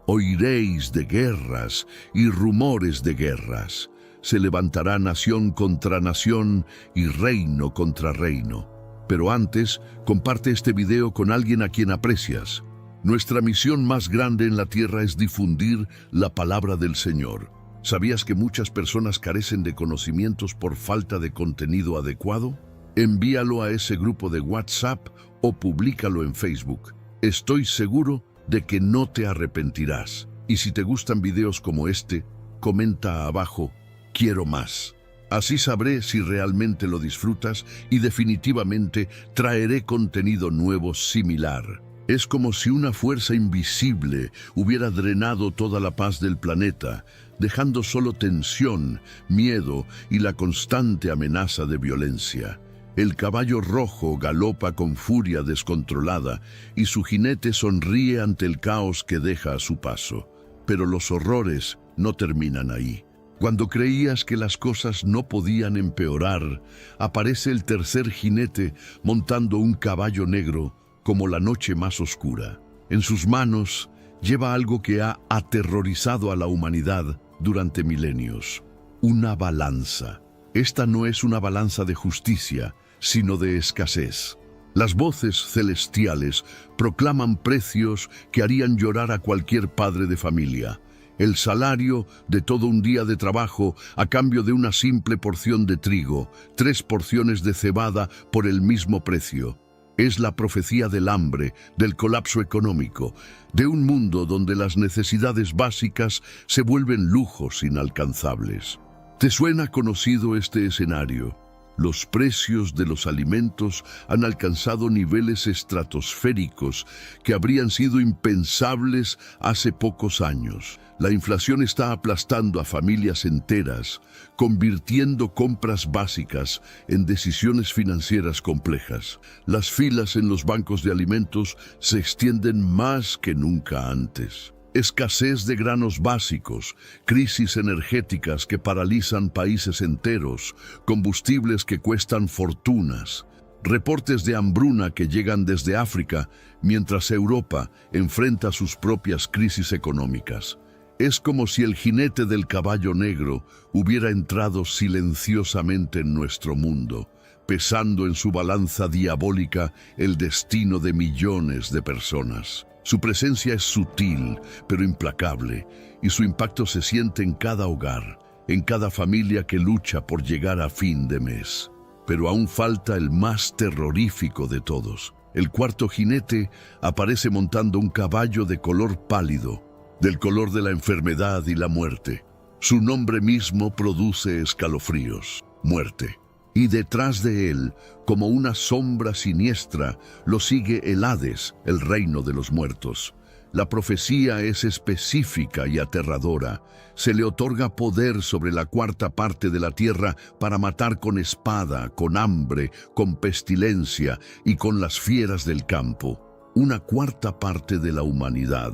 Oiréis de guerras y rumores de guerras. Se levantará nación contra nación y reino contra reino. Pero antes, comparte este video con alguien a quien aprecias. Nuestra misión más grande en la tierra es difundir la palabra del Señor. ¿Sabías que muchas personas carecen de conocimientos por falta de contenido adecuado? Envíalo a ese grupo de WhatsApp o públicalo en Facebook. Estoy seguro de que no te arrepentirás. Y si te gustan videos como este, comenta abajo, quiero más. Así sabré si realmente lo disfrutas y definitivamente traeré contenido nuevo similar. Es como si una fuerza invisible hubiera drenado toda la paz del planeta, dejando solo tensión, miedo y la constante amenaza de violencia. El caballo rojo galopa con furia descontrolada y su jinete sonríe ante el caos que deja a su paso. Pero los horrores no terminan ahí. Cuando creías que las cosas no podían empeorar, aparece el tercer jinete montando un caballo negro como la noche más oscura. En sus manos lleva algo que ha aterrorizado a la humanidad durante milenios: una balanza. Esta no es una balanza de justicia, sino de escasez. Las voces celestiales proclaman precios que harían llorar a cualquier padre de familia. El salario de todo un día de trabajo a cambio de una simple porción de trigo, 3 porciones de cebada por el mismo precio. Es la profecía del hambre, del colapso económico, de un mundo donde las necesidades básicas se vuelven lujos inalcanzables. ¿Te suena conocido este escenario? Los precios de los alimentos han alcanzado niveles estratosféricos que habrían sido impensables hace pocos años. La inflación está aplastando a familias enteras, convirtiendo compras básicas en decisiones financieras complejas. Las filas en los bancos de alimentos se extienden más que nunca antes. Escasez de granos básicos, crisis energéticas que paralizan países enteros, combustibles que cuestan fortunas, reportes de hambruna que llegan desde África, mientras Europa enfrenta sus propias crisis económicas. Es como si el jinete del caballo negro hubiera entrado silenciosamente en nuestro mundo, pesando en su balanza diabólica el destino de millones de personas. Su presencia es sutil, pero implacable, y su impacto se siente en cada hogar, en cada familia que lucha por llegar a fin de mes. Pero aún falta el más terrorífico de todos. El cuarto jinete aparece montando un caballo de color pálido, del color de la enfermedad y la muerte. Su nombre mismo produce escalofríos, muerte. Y detrás de él, como una sombra siniestra, lo sigue el Hades, el reino de los muertos. La profecía es específica y aterradora. Se le otorga poder sobre la cuarta parte de la tierra para matar con espada, con hambre, con pestilencia y con las fieras del campo. Una cuarta parte de la humanidad.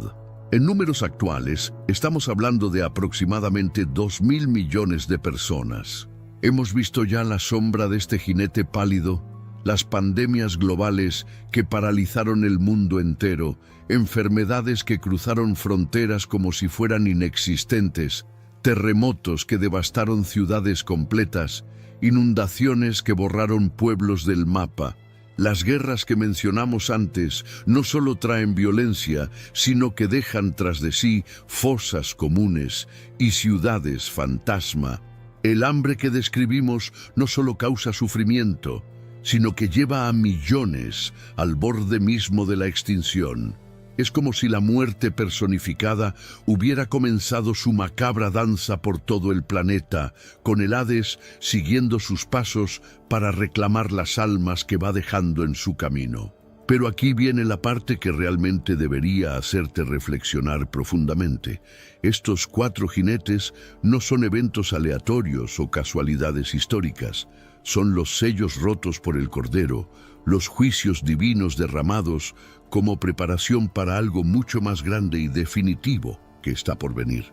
En números actuales, estamos hablando de aproximadamente 2.000 millones de personas. Hemos visto ya la sombra de este jinete pálido, las pandemias globales que paralizaron el mundo entero, enfermedades que cruzaron fronteras como si fueran inexistentes, terremotos que devastaron ciudades completas, inundaciones que borraron pueblos del mapa. Las guerras que mencionamos antes no solo traen violencia, sino que dejan tras de sí fosas comunes y ciudades fantasma. El hambre que describimos no solo causa sufrimiento, sino que lleva a millones al borde mismo de la extinción. Es como si la muerte personificada hubiera comenzado su macabra danza por todo el planeta, con el Hades siguiendo sus pasos para reclamar las almas que va dejando en su camino. Pero aquí viene la parte que realmente debería hacerte reflexionar profundamente. Estos cuatro jinetes no son eventos aleatorios o casualidades históricas. Son los sellos rotos por el Cordero, los juicios divinos derramados como preparación para algo mucho más grande y definitivo que está por venir.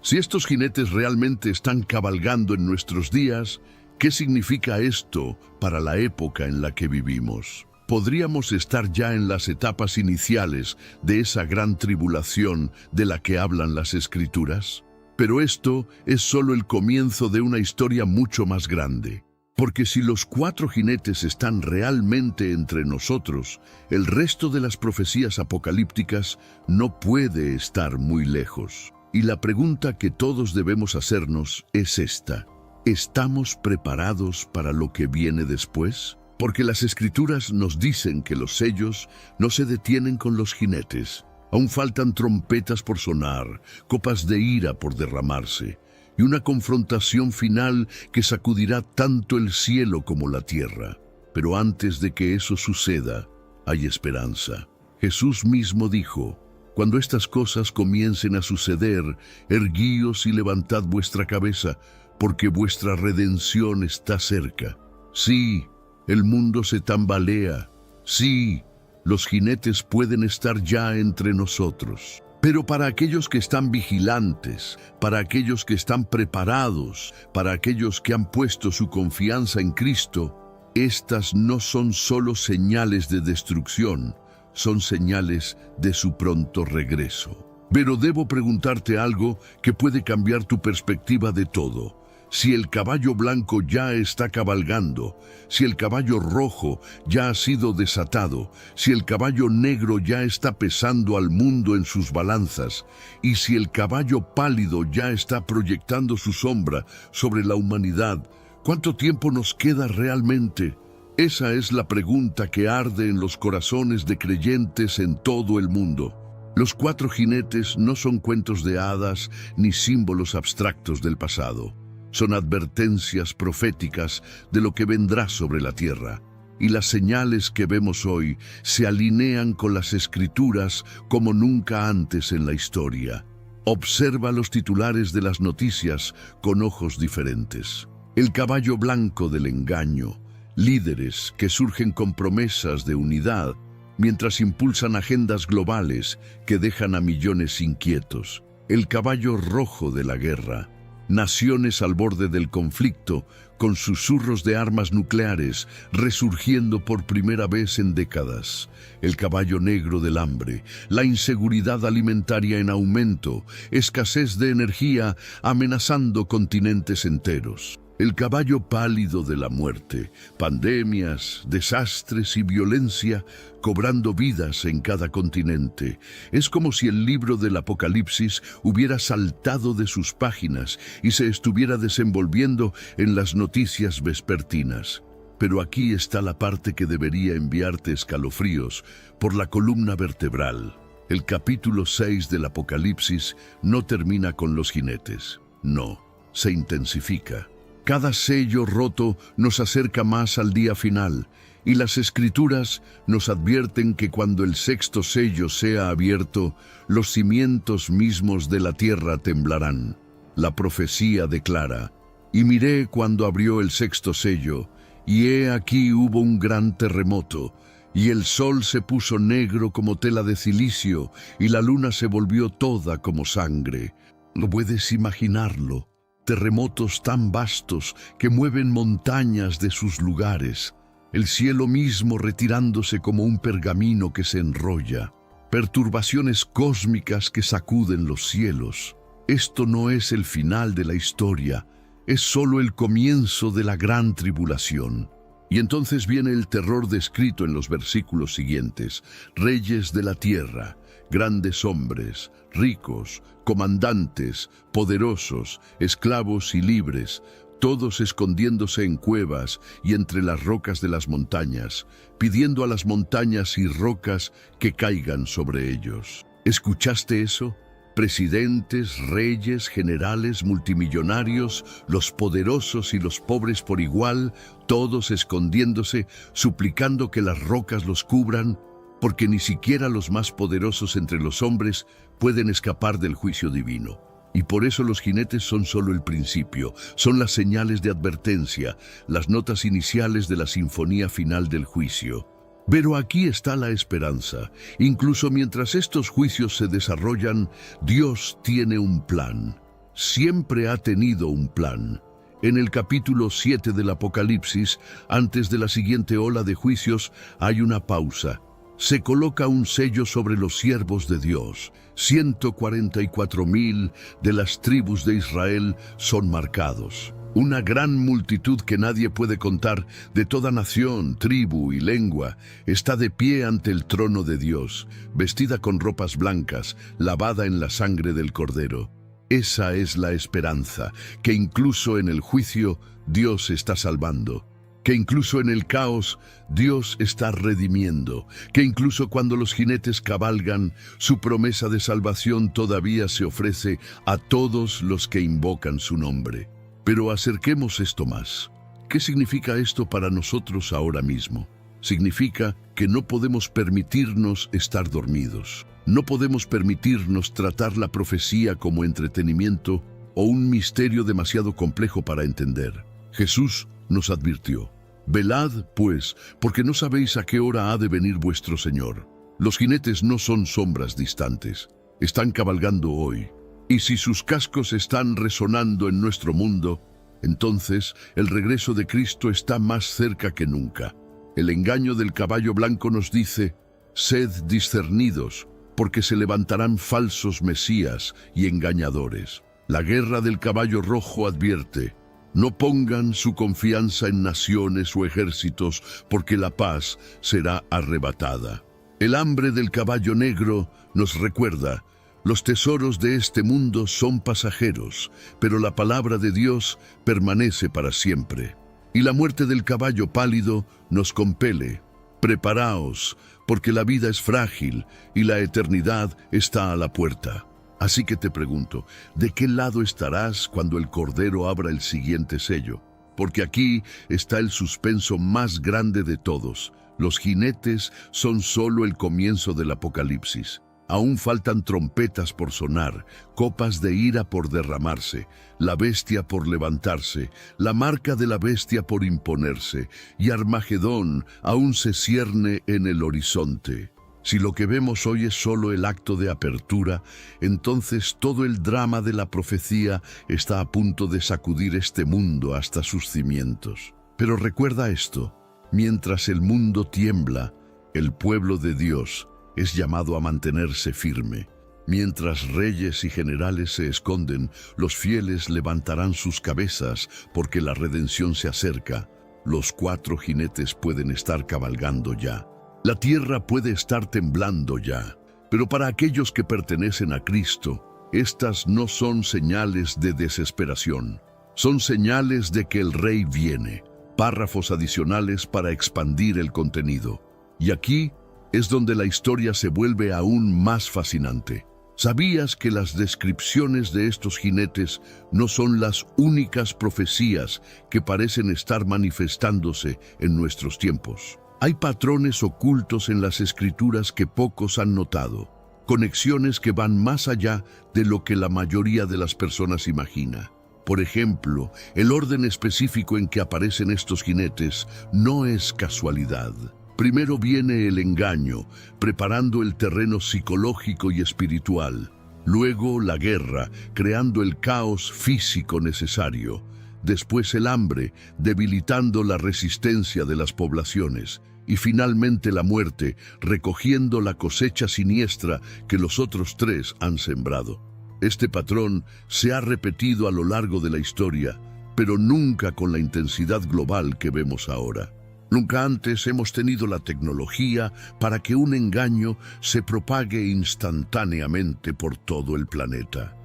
Si estos jinetes realmente están cabalgando en nuestros días, ¿qué significa esto para la época en la que vivimos? Podríamos estar ya en las etapas iniciales de esa gran tribulación de la que hablan las Escrituras. Pero esto es solo el comienzo de una historia mucho más grande. Porque si los cuatro jinetes están realmente entre nosotros, el resto de las profecías apocalípticas no puede estar muy lejos. Y la pregunta que todos debemos hacernos es esta: ¿estamos preparados para lo que viene después? Porque las Escrituras nos dicen que los sellos no se detienen con los jinetes. Aún faltan trompetas por sonar, copas de ira por derramarse, y una confrontación final que sacudirá tanto el cielo como la tierra. Pero antes de que eso suceda, hay esperanza. Jesús mismo dijo: cuando estas cosas comiencen a suceder, erguíos y levantad vuestra cabeza, porque vuestra redención está cerca. Sí, el mundo se tambalea. Sí, los jinetes pueden estar ya entre nosotros. Pero para aquellos que están vigilantes, para aquellos que están preparados, para aquellos que han puesto su confianza en Cristo, estas no son solo señales de destrucción, son señales de su pronto regreso. Pero debo preguntarte algo que puede cambiar tu perspectiva de todo. Si el caballo blanco ya está cabalgando, si el caballo rojo ya ha sido desatado, si el caballo negro ya está pesando al mundo en sus balanzas, y si el caballo pálido ya está proyectando su sombra sobre la humanidad, ¿cuánto tiempo nos queda realmente? Esa es la pregunta que arde en los corazones de creyentes en todo el mundo. Los cuatro jinetes no son cuentos de hadas ni símbolos abstractos del pasado. Son advertencias proféticas de lo que vendrá sobre la tierra. Y las señales que vemos hoy se alinean con las Escrituras como nunca antes en la historia. Observa los titulares de las noticias con ojos diferentes. El caballo blanco del engaño. Líderes que surgen con promesas de unidad, mientras impulsan agendas globales que dejan a millones inquietos. El caballo rojo de la guerra. Naciones al borde del conflicto, con susurros de armas nucleares, resurgiendo por primera vez en décadas. El caballo negro del hambre, la inseguridad alimentaria en aumento, escasez de energía amenazando continentes enteros. El caballo pálido de la muerte, pandemias, desastres y violencia cobrando vidas en cada continente. Es como si el libro del Apocalipsis hubiera saltado de sus páginas y se estuviera desenvolviendo en las noticias vespertinas. Pero aquí está la parte que debería enviarte escalofríos por la columna vertebral. El capítulo 6 del Apocalipsis no termina con los jinetes. No, se intensifica. Cada sello roto nos acerca más al día final, y las Escrituras nos advierten que cuando el sexto sello sea abierto, los cimientos mismos de la tierra temblarán. La profecía declara: «Y miré cuando abrió el sexto sello, y he aquí hubo un gran terremoto, y el sol se puso negro como tela de cilicio, y la luna se volvió toda como sangre». ¿No puedes imaginarlo? Terremotos tan vastos que mueven montañas de sus lugares, el cielo mismo retirándose como un pergamino que se enrolla, perturbaciones cósmicas que sacuden los cielos. Esto no es el final de la historia, es solo el comienzo de la gran tribulación. Y entonces viene el terror descrito en los versículos siguientes: reyes de la tierra, grandes hombres, ricos, comandantes, poderosos, esclavos y libres, todos escondiéndose en cuevas y entre las rocas de las montañas, pidiendo a las montañas y rocas que caigan sobre ellos. ¿Escuchaste eso? Presidentes, reyes, generales, multimillonarios, los poderosos y los pobres por igual, todos escondiéndose, suplicando que las rocas los cubran, porque ni siquiera los más poderosos entre los hombres pueden escapar del juicio divino. Y por eso los jinetes son solo el principio, son las señales de advertencia, las notas iniciales de la sinfonía final del juicio. Pero aquí está la esperanza. Incluso mientras estos juicios se desarrollan, Dios tiene un plan. Siempre ha tenido un plan. En el capítulo 7 del Apocalipsis, antes de la siguiente ola de juicios, hay una pausa. Se coloca un sello sobre los siervos de Dios. 144,000 de las tribus de Israel son marcados. Una gran multitud que nadie puede contar, de toda nación, tribu y lengua, está de pie ante el trono de Dios, vestida con ropas blancas, lavada en la sangre del Cordero. Esa es la esperanza, que incluso en el juicio Dios está salvando, que incluso en el caos Dios está redimiendo, que incluso cuando los jinetes cabalgan, su promesa de salvación todavía se ofrece a todos los que invocan su nombre. Pero acerquemos esto más. ¿Qué significa esto para nosotros ahora mismo? Significa que no podemos permitirnos estar dormidos. No podemos permitirnos tratar la profecía como entretenimiento o un misterio demasiado complejo para entender. Jesús nos advirtió: velad, pues, porque no sabéis a qué hora ha de venir vuestro Señor. Los jinetes no son sombras distantes, están cabalgando hoy. Y si sus cascos están resonando en nuestro mundo, entonces el regreso de Cristo está más cerca que nunca. El engaño del caballo blanco nos dice: sed discernidos, porque se levantarán falsos mesías y engañadores. La guerra del caballo rojo advierte: no pongan su confianza en naciones o ejércitos, porque la paz será arrebatada. El hambre del caballo negro nos recuerda: los tesoros de este mundo son pasajeros, pero la palabra de Dios permanece para siempre. Y la muerte del caballo pálido nos compele: preparaos, porque la vida es frágil y la eternidad está a la puerta. Así que te pregunto, ¿de qué lado estarás cuando el Cordero abra el siguiente sello? Porque aquí está el suspenso más grande de todos. Los jinetes son solo el comienzo del Apocalipsis. Aún faltan trompetas por sonar, copas de ira por derramarse, la bestia por levantarse, la marca de la bestia por imponerse, y Armagedón aún se cierne en el horizonte. Si lo que vemos hoy es solo el acto de apertura, entonces todo el drama de la profecía está a punto de sacudir este mundo hasta sus cimientos. Pero recuerda esto: mientras el mundo tiembla, el pueblo de Dios es llamado a mantenerse firme. Mientras reyes y generales se esconden, los fieles levantarán sus cabezas porque la redención se acerca. Los 4 jinetes pueden estar cabalgando ya. La tierra puede estar temblando ya. Pero para aquellos que pertenecen a Cristo, estas no son señales de desesperación. Son señales de que el Rey viene. Párrafos adicionales para expandir el contenido. Y aquí es donde la historia se vuelve aún más fascinante. ¿Sabías que las descripciones de estos jinetes no son las únicas profecías que parecen estar manifestándose en nuestros tiempos? Hay patrones ocultos en las escrituras que pocos han notado, conexiones que van más allá de lo que la mayoría de las personas imagina. Por ejemplo, el orden específico en que aparecen estos jinetes no es casualidad. Primero viene el engaño, preparando el terreno psicológico y espiritual. Luego la guerra, creando el caos físico necesario. Después el hambre, debilitando la resistencia de las poblaciones. Y finalmente la muerte, recogiendo la cosecha siniestra que los otros 3 han sembrado. Este patrón se ha repetido a lo largo de la historia, pero nunca con la intensidad global que vemos ahora. Nunca antes hemos tenido la tecnología para que un engaño se propague instantáneamente por todo el planeta.